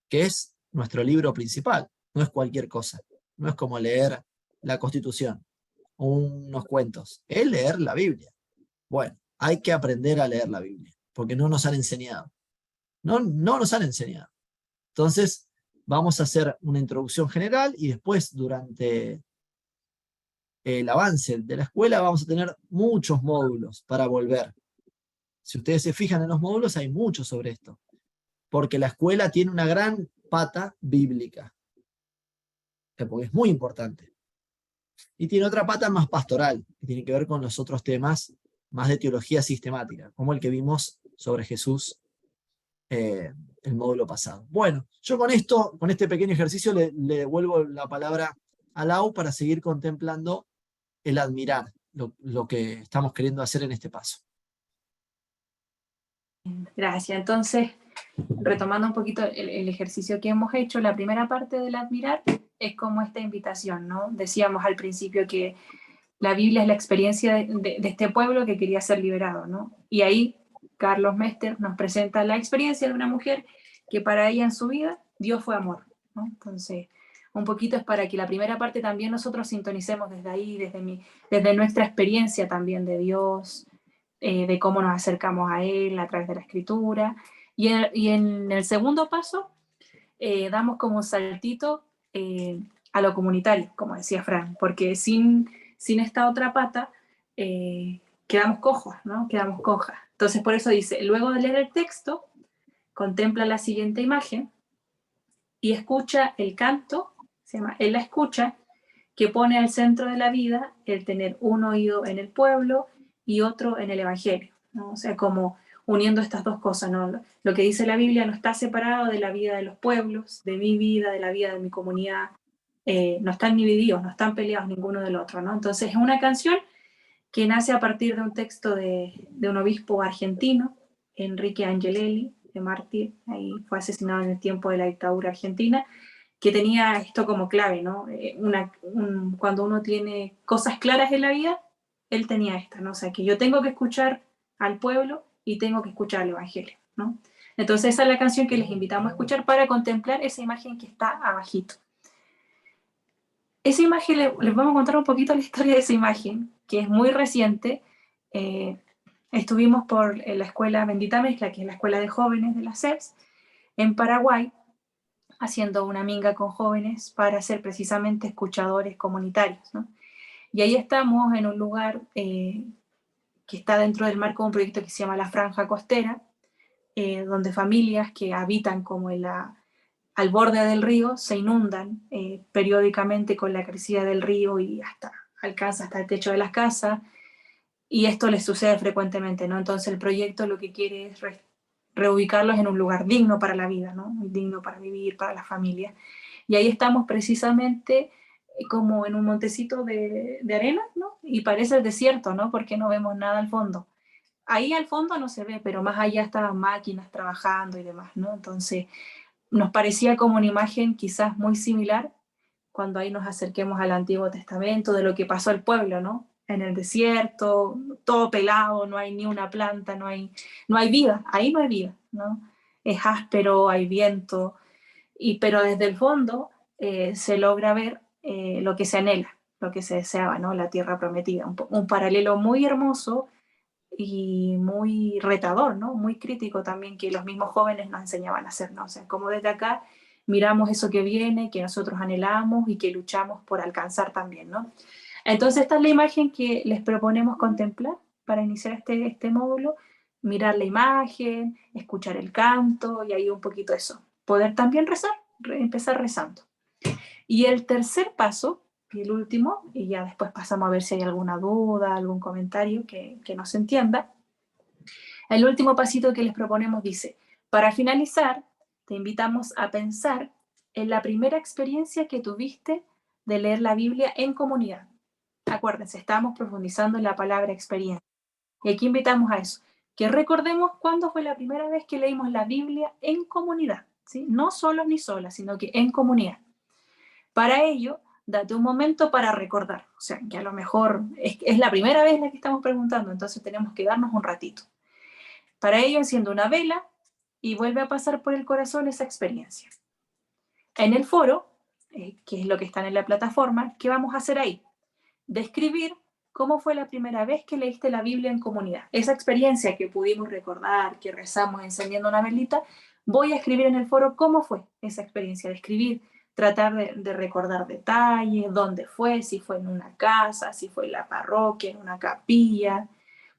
que es nuestro libro principal, no es cualquier cosa. No es como leer la Constitución o unos cuentos, es leer la Biblia. Bueno, hay que aprender a leer la Biblia, porque no nos han enseñado. No nos han enseñado. Entonces, vamos a hacer una introducción general y después, durante el avance de la escuela, vamos a tener muchos módulos para volver. Si ustedes se fijan en los módulos, hay mucho sobre esto, porque la escuela tiene una gran pata bíblica, porque es muy importante. Y tiene otra pata más pastoral, que tiene que ver con los otros temas más de teología sistemática, como el que vimos sobre Jesús el módulo pasado. Bueno, yo con esto, con este pequeño ejercicio, le devuelvo la palabra a Lau para seguir contemplando el admirar, lo que estamos queriendo hacer en este paso. Gracias. Entonces, retomando un poquito el ejercicio que hemos hecho, la primera parte del admirar es como esta invitación, ¿no? Decíamos al principio que la Biblia es la experiencia de este pueblo que quería ser liberado, ¿no? Y ahí Carlos Mester nos presenta la experiencia de una mujer que para ella en su vida Dios fue amor, ¿no? Entonces, un poquito es para que la primera parte también nosotros sintonicemos desde ahí, desde nuestra experiencia también de Dios, de cómo nos acercamos a Él a través de la Escritura. Y en el segundo paso, damos como un saltito a lo comunitario, como decía Fran, porque sin esta otra pata quedamos cojos, ¿no? Quedamos cojas. Entonces, por eso dice, luego de leer el texto, contempla la siguiente imagen y escucha el canto, se llama Él la escucha, que pone al centro de la vida el tener un oído en el pueblo y otro en el Evangelio, ¿no? O sea, como uniendo estas dos cosas, ¿no? Lo que dice la Biblia no está separado de la vida de los pueblos, de mi vida, de la vida de mi comunidad, no están divididos, no están peleados ninguno del otro, ¿no? Entonces es una canción que nace a partir de un texto de un obispo argentino, Enrique Angelelli, de mártir, ahí fue asesinado en el tiempo de la dictadura argentina, que tenía esto como clave, ¿no? Cuando uno tiene cosas claras en la vida, él tenía esta, ¿no? O sea, que yo tengo que escuchar al pueblo y tengo que escuchar el Evangelio, ¿no? Entonces esa es la canción que les invitamos a escuchar para contemplar esa imagen que está abajito. Esa imagen, les vamos a contar un poquito la historia de esa imagen, que es muy reciente. Estuvimos por la escuela Bendita Mezcla, que es la escuela de jóvenes de la CEPS, en Paraguay, haciendo una minga con jóvenes para ser precisamente escuchadores comunitarios, ¿no? Y ahí estamos en un lugar que está dentro del marco de un proyecto que se llama La Franja Costera, donde familias que habitan como al borde del río se inundan periódicamente con la crecida del río y alcanza hasta el techo de las casas, y esto les sucede frecuentemente, ¿no? Entonces el proyecto lo que quiere es reubicarlos en un lugar digno para la vida, ¿no? Digno para vivir, para la familia. Y ahí estamos precisamente como en un montecito de arena, ¿no? Y parece el desierto, ¿no? Porque no vemos nada al fondo. Ahí al fondo no se ve, pero más allá estaban máquinas trabajando y demás, ¿no? Entonces nos parecía como una imagen quizás muy similar cuando ahí nos acerquemos al Antiguo Testamento, de lo que pasó al pueblo, ¿no? En el desierto, todo pelado, no hay ni una planta, no hay vida, ahí no hay vida, ¿no? Es áspero, hay viento, pero desde el fondo se logra ver lo que se anhela, lo que se deseaba, ¿no? La tierra prometida, un paralelo muy hermoso y muy retador, ¿no? Muy crítico también, que los mismos jóvenes nos enseñaban a hacer, ¿no? O sea, como desde acá miramos eso que viene, que nosotros anhelamos y que luchamos por alcanzar también, ¿no? Entonces esta es la imagen que les proponemos contemplar para iniciar este módulo, mirar la imagen, escuchar el canto y ahí un poquito eso. Poder también rezar, empezar rezando. Y el tercer paso, y el último, y ya después pasamos a ver si hay alguna duda, algún comentario que no se entienda. El último pasito que les proponemos dice, para finalizar, te invitamos a pensar en la primera experiencia que tuviste de leer la Biblia en comunidad. Acuérdense, estamos profundizando en la palabra experiencia. Y aquí invitamos a eso, que recordemos cuándo fue la primera vez que leímos la Biblia en comunidad, ¿sí? No solos ni solas, sino que en comunidad. Para ello, date un momento para recordar. O sea, que a lo mejor es la primera vez la que estamos preguntando, entonces tenemos que darnos un ratito. Para ello, enciende una vela y vuelve a pasar por el corazón esa experiencia. En el foro, que es lo que está en la plataforma, ¿qué vamos a hacer ahí? Describir cómo fue la primera vez que leíste la Biblia en comunidad. Esa experiencia que pudimos recordar, que rezamos encendiendo una velita, voy a escribir en el foro cómo fue esa experiencia, de escribir, tratar de recordar detalles, dónde fue, si fue en una casa, si fue en la parroquia, en una capilla,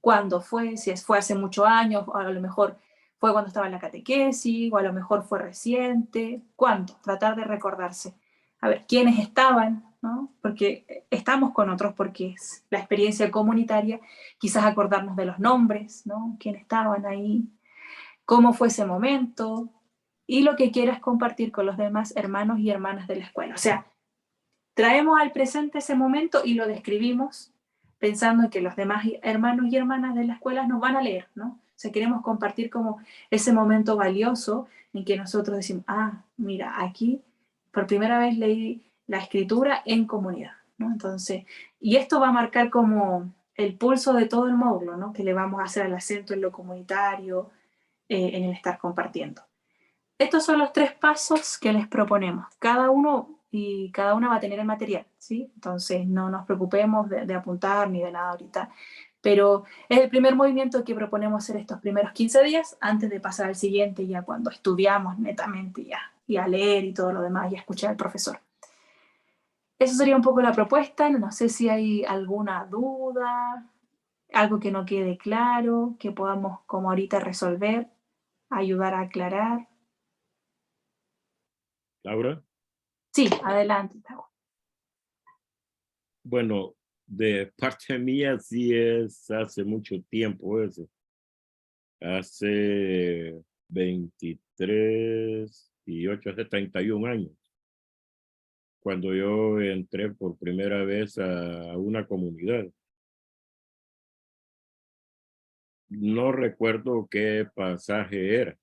cuándo fue, si fue hace muchos años, o a lo mejor fue cuando estaba en la catequesis, o a lo mejor fue reciente, cuándo, tratar de recordarse. A ver, quiénes estaban, ¿no? Porque estamos con otros, porque es la experiencia comunitaria, quizás acordarnos de los nombres, ¿no? Quiénes estaban ahí, cómo fue ese momento, y lo que quieras compartir con los demás hermanos y hermanas de la escuela. O sea, traemos al presente ese momento y lo describimos pensando en que los demás hermanos y hermanas de la escuela nos van a leer, ¿no? O sea, queremos compartir como ese momento valioso en que nosotros decimos, ah, mira, aquí por primera vez leí la escritura en comunidad, ¿no? Entonces, y esto va a marcar como el pulso de todo el módulo, ¿no? Que le vamos a hacer el acento en lo comunitario, en el estar compartiendo. Estos son los 3 pasos que les proponemos. Cada uno y cada una va a tener el material, ¿sí? Entonces no nos preocupemos de apuntar ni de nada ahorita. Pero es el primer movimiento que proponemos hacer estos primeros 15 días antes de pasar al siguiente, ya cuando estudiamos netamente ya, y a leer y todo lo demás y a escuchar al profesor. Eso sería un poco la propuesta. No sé si hay alguna duda, algo que no quede claro, que podamos como ahorita resolver, ayudar a aclarar. Laura. Sí, adelante. Bueno, de parte mía sí es hace mucho tiempo eso. Hace 23 y 8, hace 31 años. Cuando yo entré por primera vez a una comunidad. No recuerdo qué pasaje era.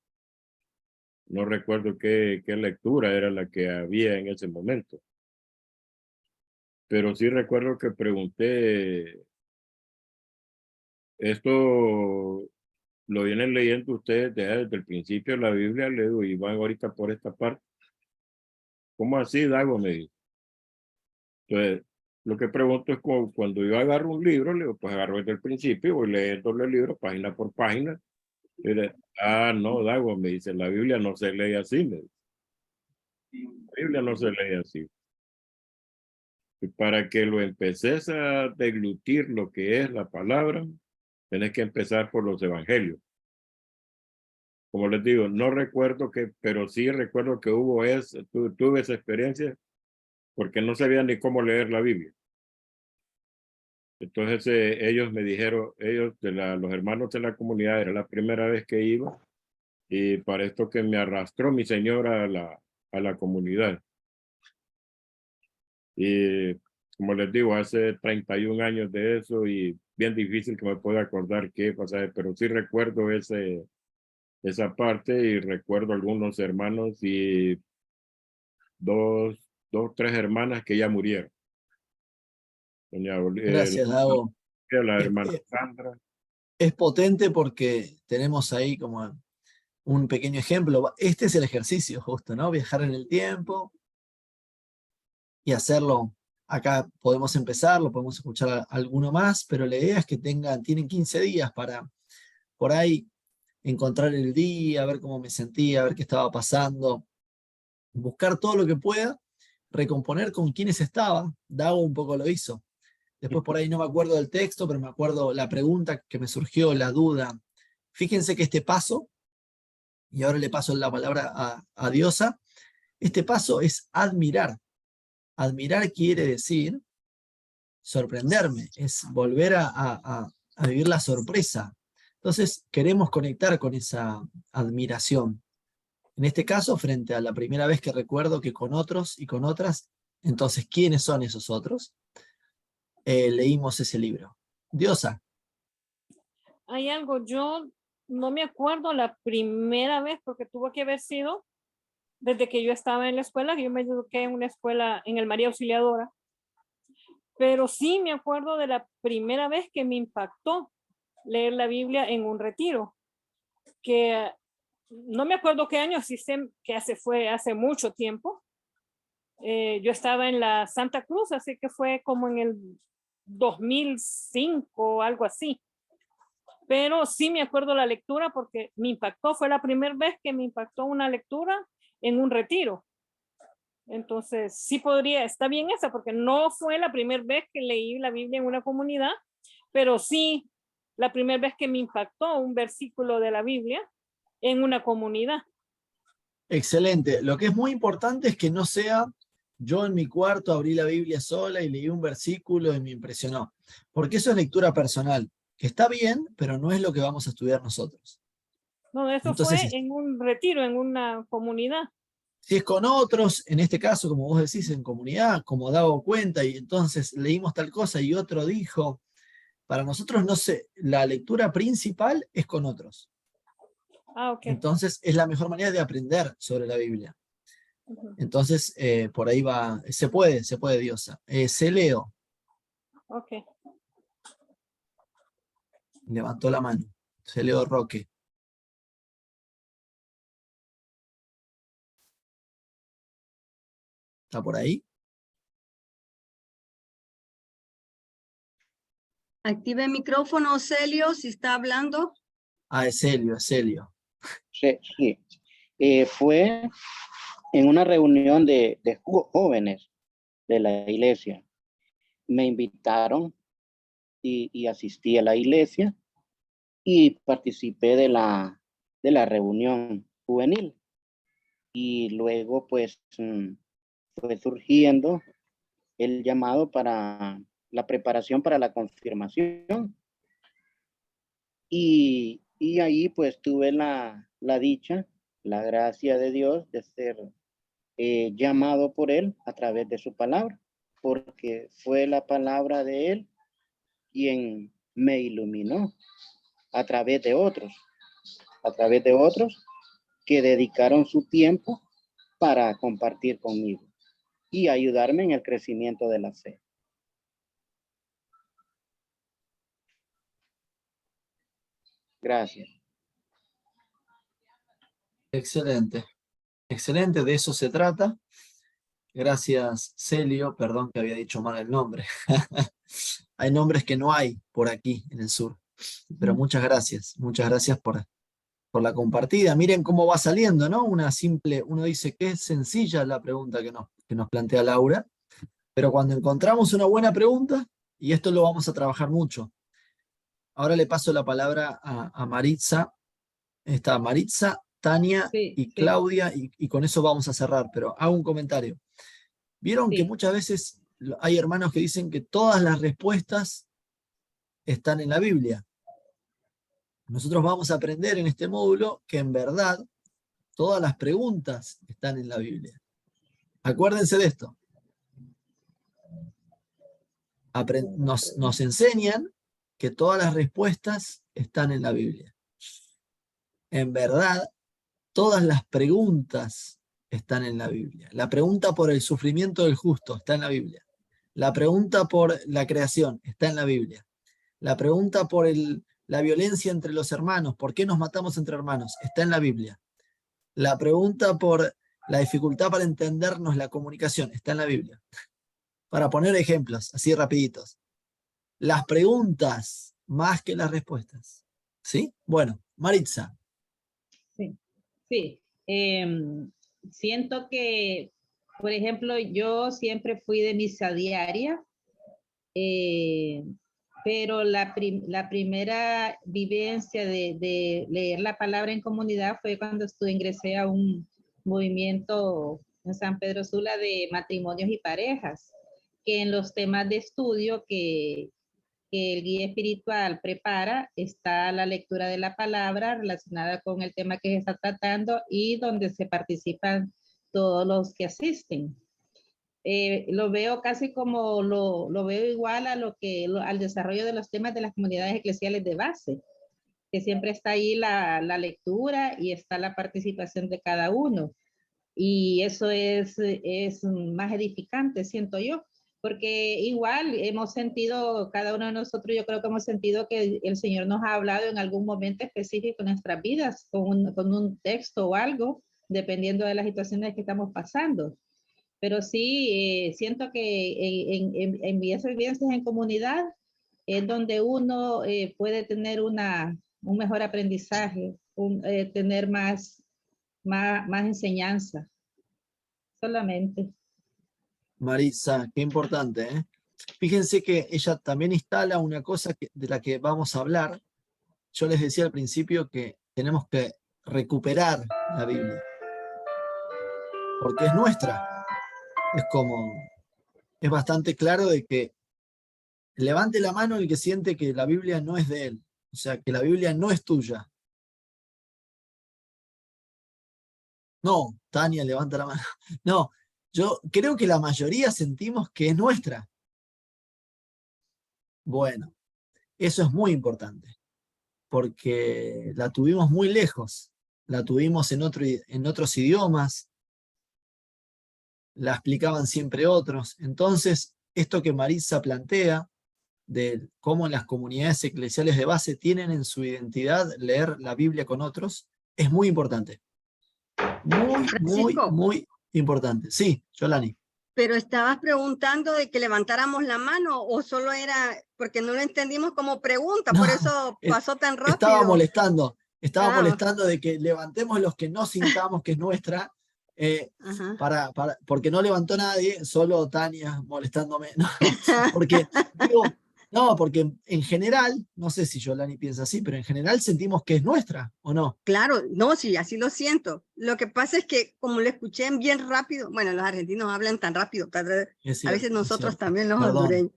No recuerdo qué lectura era la que había en ese momento. Pero sí recuerdo que pregunté, esto lo vienen leyendo ustedes desde el principio de la Biblia, le digo, y van ahorita por esta parte. ¿Cómo así, Dago? Me dice. Entonces, lo que pregunto es cuando yo agarro un libro, le digo, pues agarro desde el principio, voy leyendo el libro página por página. Y le, no, Dago, me dice, la Biblia no se lee así, me dice. La Biblia no se lee así. Y para que lo empeces a deglutir lo que es la palabra, tenés que empezar por los evangelios. Como les digo, no recuerdo pero sí recuerdo que tuve esa experiencia porque no sabía ni cómo leer la Biblia. Entonces ellos me dijeron, los hermanos de la comunidad, era la primera vez que iba, y para esto que me arrastró mi señora a la comunidad. Y como les digo, hace 31 años de eso y bien difícil que me pueda acordar qué pasaje, pero sí recuerdo esa parte y recuerdo algunos hermanos y dos, 3 hermanas que ya murieron. Gracias, Dago. La hermana Sandra. Es potente porque tenemos ahí como un pequeño ejemplo. Este es el ejercicio justo, ¿no? Viajar en el tiempo y hacerlo. Acá podemos empezar, lo podemos escuchar a alguno más, pero la idea es que tienen 15 días para por ahí encontrar el día, ver cómo me sentía, ver qué estaba pasando, buscar todo lo que pueda, recomponer con quienes estaba. Dago un poco lo hizo. Después por ahí no me acuerdo del texto, pero me acuerdo la pregunta que me surgió, la duda. Fíjense que este paso, y ahora le paso la palabra a Diosa, este paso es admirar. Admirar quiere decir sorprenderme, es volver a vivir la sorpresa. Entonces queremos conectar con esa admiración. En este caso, frente a la primera vez que recuerdo que con otros y con otras, entonces, ¿quiénes son esos otros? Leímos ese libro. Diosa. Hay algo, yo no me acuerdo la primera vez, porque tuvo que haber sido desde que yo estaba en la escuela, que yo me eduqué en una escuela en el María Auxiliadora, pero sí me acuerdo de la primera vez que me impactó leer la Biblia en un retiro, que no me acuerdo qué año, sí sé que fue hace mucho tiempo. Yo estaba en la Santa Cruz, así que fue como en el 2005 o algo así. Pero sí me acuerdo la lectura porque me impactó, fue la primera vez que me impactó una lectura en un retiro. Entonces sí está bien esa, porque no fue la primera vez que leí la Biblia en una comunidad, pero sí la primera vez que me impactó un versículo de la Biblia en una comunidad. Excelente. Lo que es muy importante es que no sea yo en mi cuarto abrí la Biblia sola y leí un versículo y me impresionó. Porque eso es lectura personal, que está bien, pero no es lo que vamos a estudiar nosotros. No, eso Entonces, fue en un retiro, en una comunidad. si es con otros, en este caso, como vos decís, en comunidad, como dado cuenta, y entonces leímos tal cosa y otro dijo, para nosotros no sé, la lectura principal es con otros. Ah, ok. Entonces es la mejor manera de aprender sobre la Biblia. Entonces, por ahí va, se puede, Diosa. Celeo, Ok. levantó la mano. Celeo Roque. ¿Está por ahí? Active el micrófono, Celio, si está hablando. Ah, es Celio, es Celio. Sí, sí. Fue en una reunión de jóvenes de la iglesia. Me invitaron y asistí a la iglesia y participé de la reunión juvenil. Y luego pues fue surgiendo el llamado para la preparación para la confirmación. Y ahí pues tuve la dicha, la gracia de Dios de ser llamado por Él a través de su palabra, porque fue la palabra de Él quien me iluminó a través de otros que dedicaron su tiempo para compartir conmigo y ayudarme en el crecimiento de la fe. Gracias. Excelente. Excelente, de eso se trata. Gracias, Celio. Perdón que había dicho mal el nombre. Hay nombres que no hay por aquí en el sur. Pero muchas gracias por la compartida. Miren cómo va saliendo, ¿no? Una simple, uno dice que es sencilla la pregunta que nos plantea Laura, pero cuando encontramos una buena pregunta, y esto lo vamos a trabajar mucho. Ahora le paso la palabra a Maritza. Está Maritza, Tania y Claudia, y con eso vamos a cerrar, pero hago un comentario. Vieron que muchas veces hay hermanos que dicen que todas las respuestas están en la Biblia. Nosotros vamos a aprender en este módulo que en verdad todas las preguntas están en la Biblia. Acuérdense de esto. Nos enseñan que todas las respuestas están en la Biblia. En verdad, todas las preguntas están en la Biblia. La pregunta por el sufrimiento del justo está en la Biblia. La pregunta por la creación está en la Biblia. La pregunta por la violencia entre los hermanos, ¿por qué nos matamos entre hermanos? Está en la Biblia. La pregunta por la dificultad para entendernos la comunicación está en la Biblia. Para poner ejemplos, así rapiditos. Las preguntas más que las respuestas. ¿Sí? Bueno, Maritza. Sí. Siento que, por ejemplo, yo siempre fui de misa diaria, pero la primera vivencia de leer la palabra en comunidad fue cuando ingresé a un movimiento en San Pedro Sula de matrimonios y parejas, que en los temas de estudio que el guía espiritual prepara está la lectura de la palabra relacionada con el tema que se está tratando y donde se participan todos los que asisten. Lo veo casi como lo veo igual a al desarrollo de los temas de las comunidades eclesiales de base, que siempre está ahí la lectura y está la participación de cada uno. Y eso es más edificante, siento yo, porque igual hemos sentido, cada uno de nosotros, yo creo que hemos sentido que el Señor nos ha hablado en algún momento específico en nuestras vidas, con un texto o algo, dependiendo de las situaciones que estamos pasando. Pero sí, siento que en esas vivencias en comunidad es donde uno puede tener un mejor aprendizaje, tener más enseñanza. Solamente. Maritza, qué importante, ¿eh? Fíjense que ella también instala una cosa de la que vamos a hablar. Yo les decía al principio que tenemos que recuperar la Biblia, porque es nuestra. Es bastante claro de que levante la mano el que siente que la Biblia no es de él, o sea, que la Biblia no es tuya. No, Tania, levanta la mano. No, yo creo que la mayoría sentimos que es nuestra. Bueno, eso es muy importante, porque la tuvimos muy lejos, la tuvimos en otros idiomas, la explicaban siempre otros. Entonces, esto que Marisa plantea, de cómo las comunidades eclesiales de base tienen en su identidad leer la Biblia con otros, es muy importante. Muy importante. Sí, Yolani. Pero estabas preguntando de que levantáramos la mano o solo era porque no lo entendimos como pregunta, por eso pasó tan rápido. Estaba molestando de que levantemos los que no sintamos que es nuestra, porque no levantó nadie, solo Tania molestándome. Porque en general, no sé si Yolani piensa así, pero en general sentimos que es nuestra, ¿o no? Claro, no, sí, así lo siento. Lo que pasa es que como lo escuché bien rápido, bueno, los argentinos hablan tan rápido, a veces nosotros también los hondureños.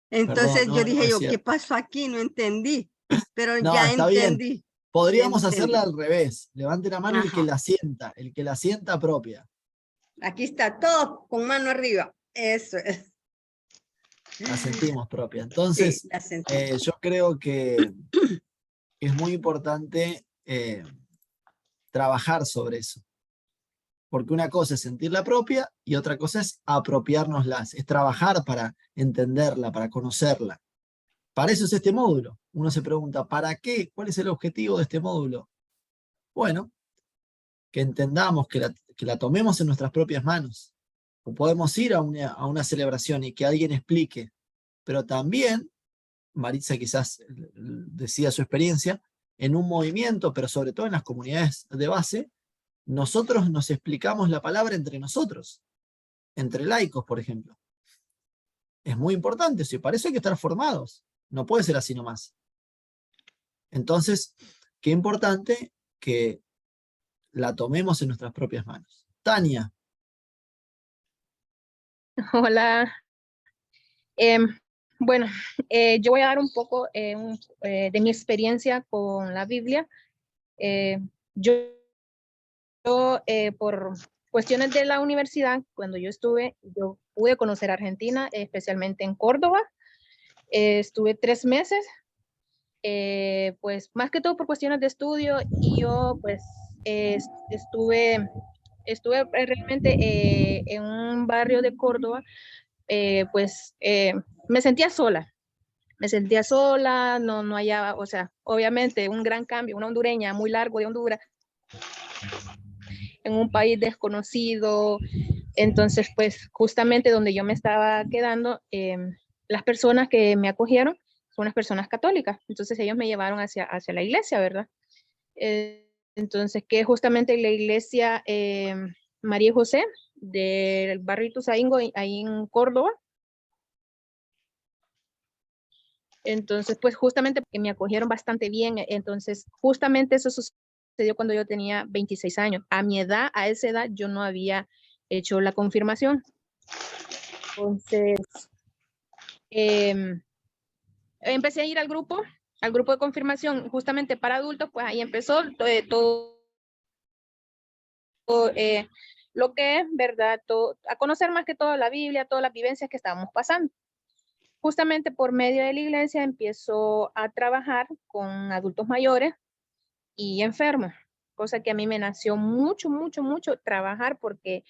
Entonces yo dije ¿qué pasó aquí? No entendí, pero ya está entendí. Bien. Podríamos hacerla al revés. Levante la mano el que la sienta propia. Aquí está, todo con mano arriba. Eso es. La sentimos propia. Entonces, sí, yo creo que es muy importante trabajar sobre eso. Porque una cosa es sentirla propia y otra cosa es apropiárnoslas, es trabajar para entenderla, para conocerla. Para eso es este módulo. Uno se pregunta, ¿para qué? ¿Cuál es el objetivo de este módulo? Bueno, que entendamos, que la tomemos en nuestras propias manos. O podemos ir a una celebración y que alguien explique, pero también, Maritza quizás decía su experiencia, en un movimiento, pero sobre todo en las comunidades de base, nosotros nos explicamos la palabra entre nosotros, entre laicos, por ejemplo. Es muy importante, si para eso hay que estar formados, no puede ser así nomás. Entonces, qué importante que la tomemos en nuestras propias manos. Tania. Hola. Bueno, yo voy a dar un poco de mi experiencia con la Biblia. Yo por cuestiones de la universidad, cuando yo pude conocer Argentina, especialmente en Córdoba. Estuve 3 meses, pues más que todo por cuestiones de estudio, y yo pues estuve realmente en un barrio de Córdoba, pues me sentía sola, no hallaba, o sea, obviamente un gran cambio, una hondureña muy largo de Honduras, en un país desconocido. Entonces, pues justamente donde yo me estaba quedando, las personas que me acogieron son unas personas católicas, entonces ellos me llevaron hacia la iglesia, ¿verdad? Entonces, que justamente la iglesia María y José del barrio Ituzaingó, ahí en Córdoba. Entonces, pues justamente porque me acogieron bastante bien, entonces justamente eso sucedió cuando yo tenía 26 años. A mi edad, a esa edad, yo no había hecho la confirmación. Entonces, empecé a ir al grupo de confirmación justamente para adultos, pues ahí empezó todo lo que es, ¿verdad? A conocer más que todo la Biblia, todas las vivencias que estábamos pasando. Justamente por medio de la iglesia empiezo a trabajar con adultos mayores y enfermos, cosa que a mí me nació mucho trabajar, porque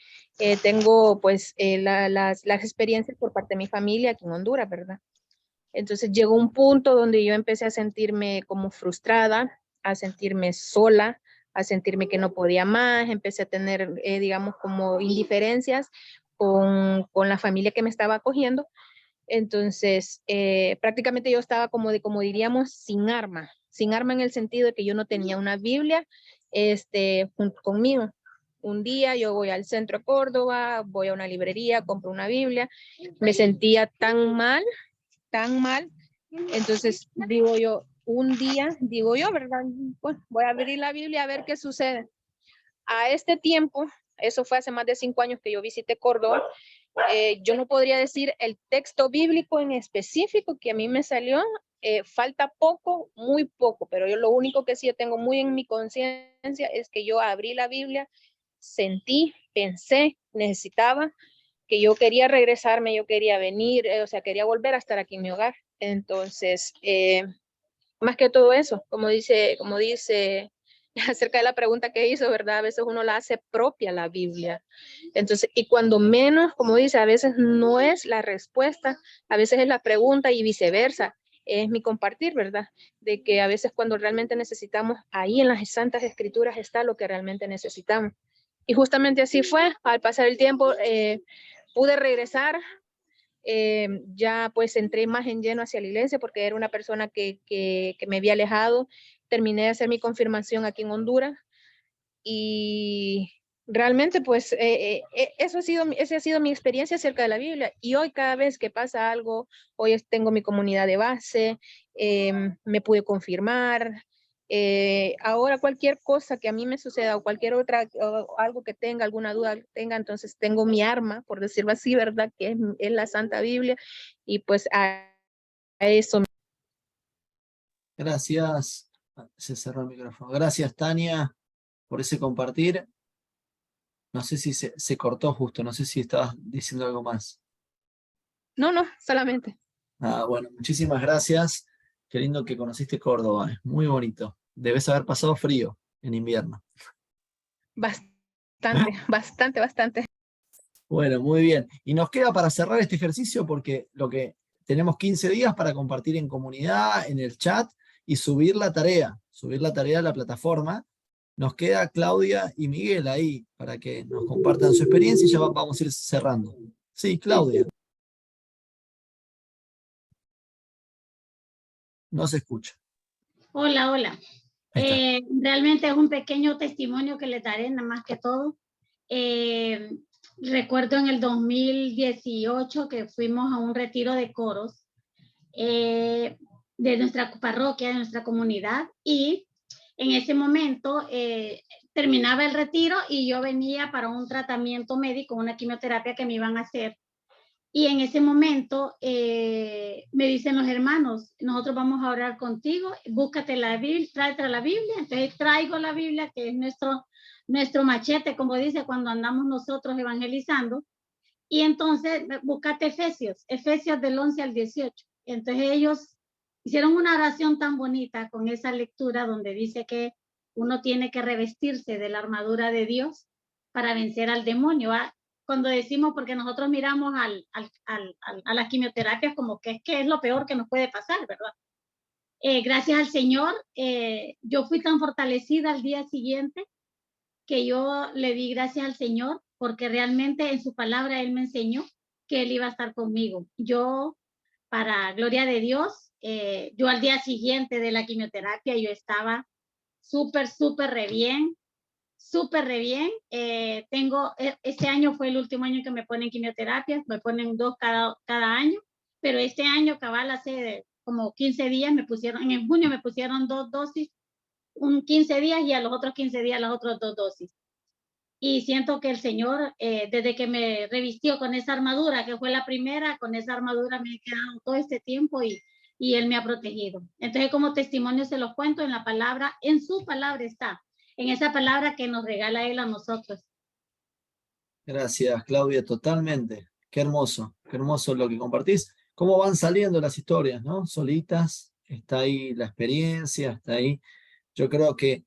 tengo pues las experiencias por parte de mi familia aquí en Honduras, ¿verdad? Entonces llegó un punto donde yo empecé a sentirme como frustrada, a sentirme sola, a sentirme que no podía más, empecé a tener, digamos, como indiferencias con la familia que me estaba acogiendo. Entonces, prácticamente yo estaba como diríamos, sin arma en el sentido de que yo no tenía una Biblia junto conmigo. un día yo voy al centro de Córdoba, voy a una librería, compro una Biblia, me sentía tan mal, entonces digo yo, un día, digo yo, ¿verdad? Pues voy a abrir la Biblia a ver qué sucede. A este tiempo, eso fue hace más de 5 años que yo visité Córdoba, yo no podría decir el texto bíblico en específico que a mí me salió, falta poco, muy poco, pero yo lo único que sí yo tengo muy en mi conciencia es que yo abrí la Biblia, sentí, pensé, necesitaba, que yo quería regresarme, yo quería venir, o sea, quería volver a estar aquí en mi hogar. Entonces, más que todo eso, como dice acerca de la pregunta que hizo, ¿verdad? A veces uno la hace propia la Biblia. Entonces, y cuando menos, como dice, a veces no es la respuesta, a veces es la pregunta y viceversa. Es mi compartir, ¿verdad? De que a veces cuando realmente necesitamos, ahí en las Santas Escrituras está lo que realmente necesitamos. Y justamente así fue, al pasar el tiempo, pude regresar, ya pues entré más en lleno hacia la iglesia porque era una persona que me había alejado. Terminé de hacer mi confirmación aquí en Honduras y realmente pues esa ha sido mi experiencia acerca de la Biblia. Y hoy cada vez que pasa algo, hoy tengo mi comunidad de base, me pude confirmar. Ahora cualquier cosa que a mí me suceda o cualquier otra, o algo que tenga, alguna duda que tenga, entonces tengo mi arma, por decirlo así, ¿verdad? Que es la Santa Biblia y pues a eso. Gracias. Se cerró el micrófono. Gracias, Tania, por ese compartir. No sé si se cortó justo, no sé si estabas diciendo algo más. No, solamente. Ah, bueno, muchísimas gracias. Qué lindo que conociste Córdoba, es muy bonito. Debes haber pasado frío en invierno. Bastante. Bueno, muy bien. Y nos queda para cerrar este ejercicio porque tenemos 15 días para compartir en comunidad, en el chat y subir la tarea a la plataforma. Nos queda Claudia y Miguel ahí para que nos compartan su experiencia y ya vamos a ir cerrando. Sí, Claudia. No se escucha. Hola. Realmente es un pequeño testimonio que le daré, nada más que todo. Recuerdo en el 2018 que fuimos a un retiro de coros de nuestra parroquia, de nuestra comunidad, y en ese momento terminaba el retiro y yo venía para un tratamiento médico, una quimioterapia que me iban a hacer. Y en ese momento me dicen los hermanos, nosotros vamos a orar contigo, búscate la Biblia, tráete la Biblia. Entonces traigo la Biblia, que es nuestro machete, como dice, cuando andamos nosotros evangelizando. Y entonces búscate Efesios del 11 al 18. Entonces ellos hicieron una oración tan bonita con esa lectura donde dice que uno tiene que revestirse de la armadura de Dios para vencer al demonio. Cuando decimos, porque nosotros miramos a las quimioterapias como que es lo peor que nos puede pasar, ¿verdad? Gracias al Señor, yo fui tan fortalecida al día siguiente que yo le di gracias al Señor porque realmente en su palabra Él me enseñó que Él iba a estar conmigo. Yo, para gloria de Dios, yo al día siguiente de la quimioterapia yo estaba súper re bien. Este año fue el último año que me ponen quimioterapia, me ponen 2 cada año, pero este año cabal hace como 15 días en junio me pusieron 2 dosis, 15 días y a los otros 15 días las otras 2 dosis. Y siento que el Señor, desde que me revistió con esa armadura, que fue la primera, con esa armadura me he quedado todo este tiempo y Él me ha protegido. Entonces, como testimonio se los cuento en su palabra está. En esa palabra que nos regala Él a nosotros. Gracias, Claudia, totalmente. Qué hermoso lo que compartís. Cómo van saliendo las historias, ¿no? Solitas, está ahí la experiencia, está ahí. Yo creo que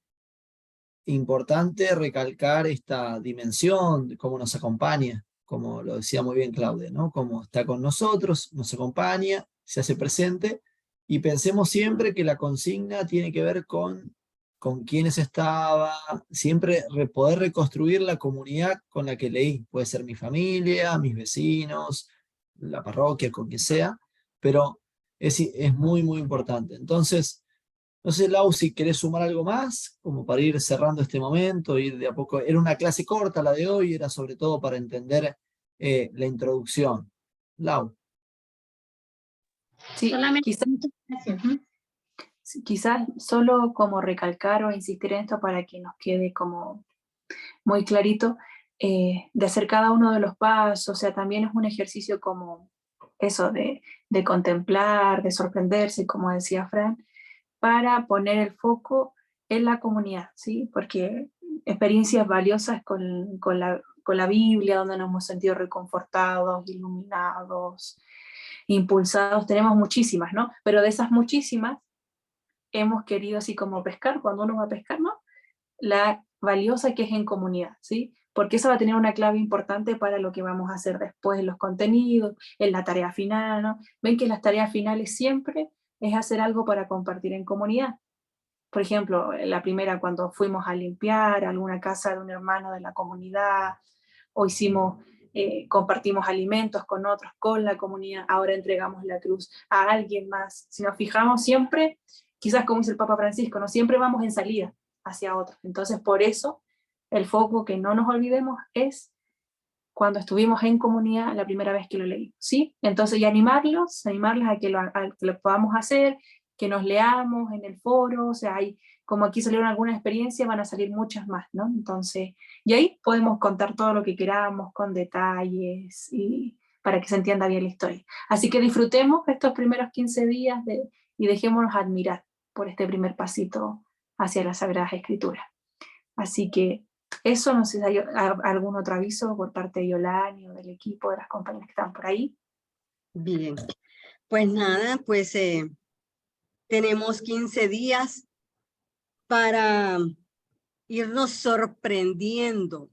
importante recalcar esta dimensión de cómo nos acompaña, como lo decía muy bien Claudia, ¿no? Cómo está con nosotros, nos acompaña, se hace presente, y pensemos siempre que la consigna tiene que ver con quiénes estaba, siempre poder reconstruir la comunidad con la que leí. Puede ser mi familia, mis vecinos, la parroquia, con quien sea, pero es muy importante. Entonces, No sé, Lau, si querés sumar algo más, como para ir cerrando este momento, ir de a poco. Era una clase corta la de hoy, era sobre todo para entender la introducción. Lau. Sí, quizás solo como recalcar o insistir en esto para que nos quede como muy clarito, de hacer cada uno de los pasos. O sea, también es un ejercicio como eso de contemplar, de sorprenderse, como decía Fran, para poner el foco en la comunidad, ¿sí? Porque experiencias valiosas con la Biblia, donde nos hemos sentido reconfortados, iluminados, impulsados, tenemos muchísimas, ¿no? Pero de esas muchísimas hemos querido así como pescar, cuando uno va a pescar, ¿no? La valiosa que es en comunidad, ¿sí? Porque esa va a tener una clave importante para lo que vamos a hacer después en los contenidos, en la tarea final, ¿no? Ven que las tareas finales siempre es hacer algo para compartir en comunidad. Por ejemplo, la primera cuando fuimos a limpiar alguna casa de un hermano de la comunidad, o compartimos alimentos con otros, con la comunidad, ahora entregamos la cruz a alguien más. Si nos fijamos siempre, quizás como dice el Papa Francisco, no siempre vamos en salida hacia otros. Entonces, por eso, el foco que no nos olvidemos es cuando estuvimos en comunidad la primera vez que lo leí, ¿sí? Entonces, y animarlos a que lo podamos hacer, que nos leamos en el foro, o sea, como aquí salieron algunas experiencias, van a salir muchas más, ¿no? Entonces, y ahí podemos contar todo lo que queramos, con detalles, y para que se entienda bien la historia. Así que disfrutemos estos primeros 15 días y dejémonos admirar por este primer pasito hacia las Sagradas Escrituras. Así que eso, no sé si hay algún otro aviso por parte de Yolani o del equipo, de las compañeras que están por ahí. Bien, pues nada, pues tenemos 15 días para irnos sorprendiendo,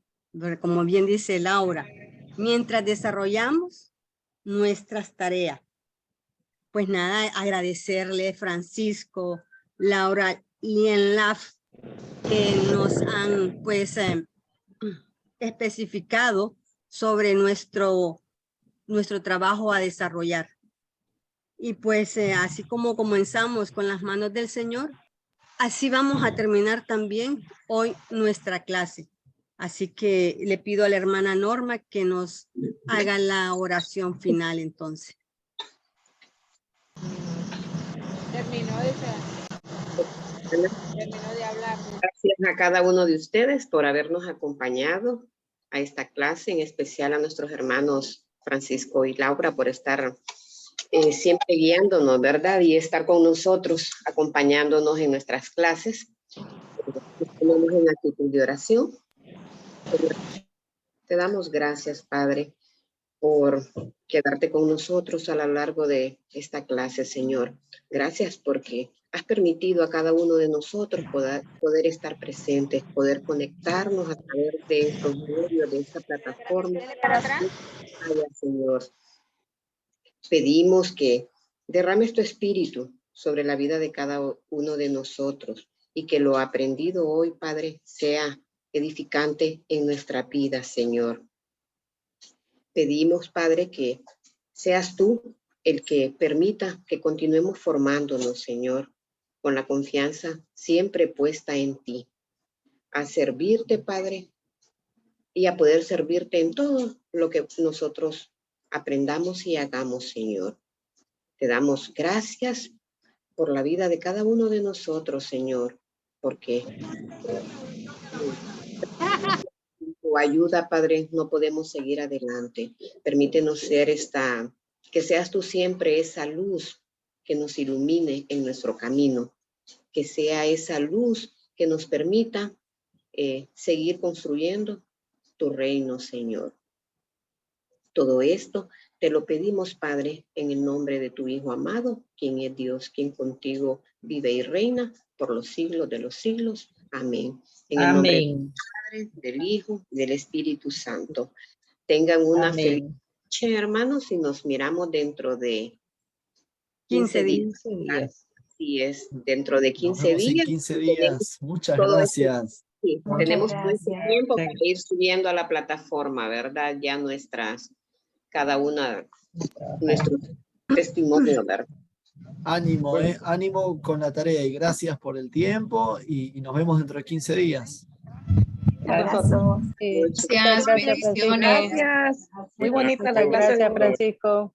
como bien dice Laura, mientras desarrollamos nuestras tareas. Pues nada, agradecerle Francisco, Laura y Enlaf, que nos han pues especificado sobre nuestro trabajo a desarrollar. Y pues así como comenzamos con las manos del Señor, así vamos a terminar también hoy nuestra clase. Así que le pido a la hermana Norma que nos haga la oración final entonces. Terminó de hablar. Gracias a cada uno de ustedes por habernos acompañado a esta clase, en especial a nuestros hermanos Francisco y Laura por estar siempre guiándonos, ¿verdad? Y estar con nosotros, acompañándonos en nuestras clases. Estamos en actitud de oración. Te damos gracias, Padre, por quedarte con nosotros a lo largo de esta clase, Señor. Gracias porque has permitido a cada uno de nosotros poder estar presentes, poder conectarnos a través de estos medios, de esta plataforma. Señor. Pedimos que derrames tu espíritu sobre la vida de cada uno de nosotros y que lo aprendido hoy, Padre, sea edificante en nuestra vida, Señor. Pedimos, Padre, que seas tú el que permita que continuemos formándonos, Señor, con la confianza siempre puesta en ti, a servirte, Padre, y a poder servirte en todo lo que nosotros aprendamos y hagamos, Señor. Te damos gracias por la vida de cada uno de nosotros, Señor, porque tu ayuda, Padre, no podemos seguir adelante. Permítenos ser que seas tú siempre esa luz que nos ilumine en nuestro camino, que sea esa luz que nos permita seguir construyendo tu reino, Señor. Todo esto te lo pedimos, Padre, en el nombre de tu Hijo amado, quien es Dios, quien contigo vive y reina por los siglos de los siglos. Amén. En el nombre del Padre, del Hijo y del Espíritu Santo. Tengan una feliz noche, hermanos, y nos miramos dentro de 15 días. Así es, dentro de 15 días. 15 días. Muchas gracias. Sí, tenemos mucho tiempo para ir subiendo a la plataforma, ¿verdad? Ya cada una, nuestro testimonio, ¿verdad? Ánimo, ánimo con la tarea y gracias por el tiempo y nos vemos dentro de 15 días. Gracias. Gracias, bendiciones. Gracias. Muy bonita la clase. Gracias, Francisco.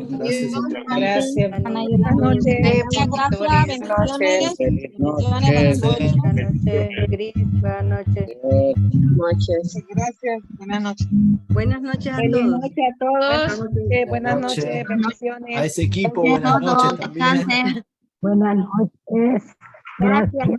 Gracias. Gracias. Buenas noches. Muchas gracias, bendiciones. Buenas noches, Gris. Buenas noches. Gracias. Buenas noches. Buenas noches a Feliz todos. noche a todos. Buenas Buenas noches. noches. Bendiciones. A ese equipo, buenas noches también. Buenas noches. Gracias.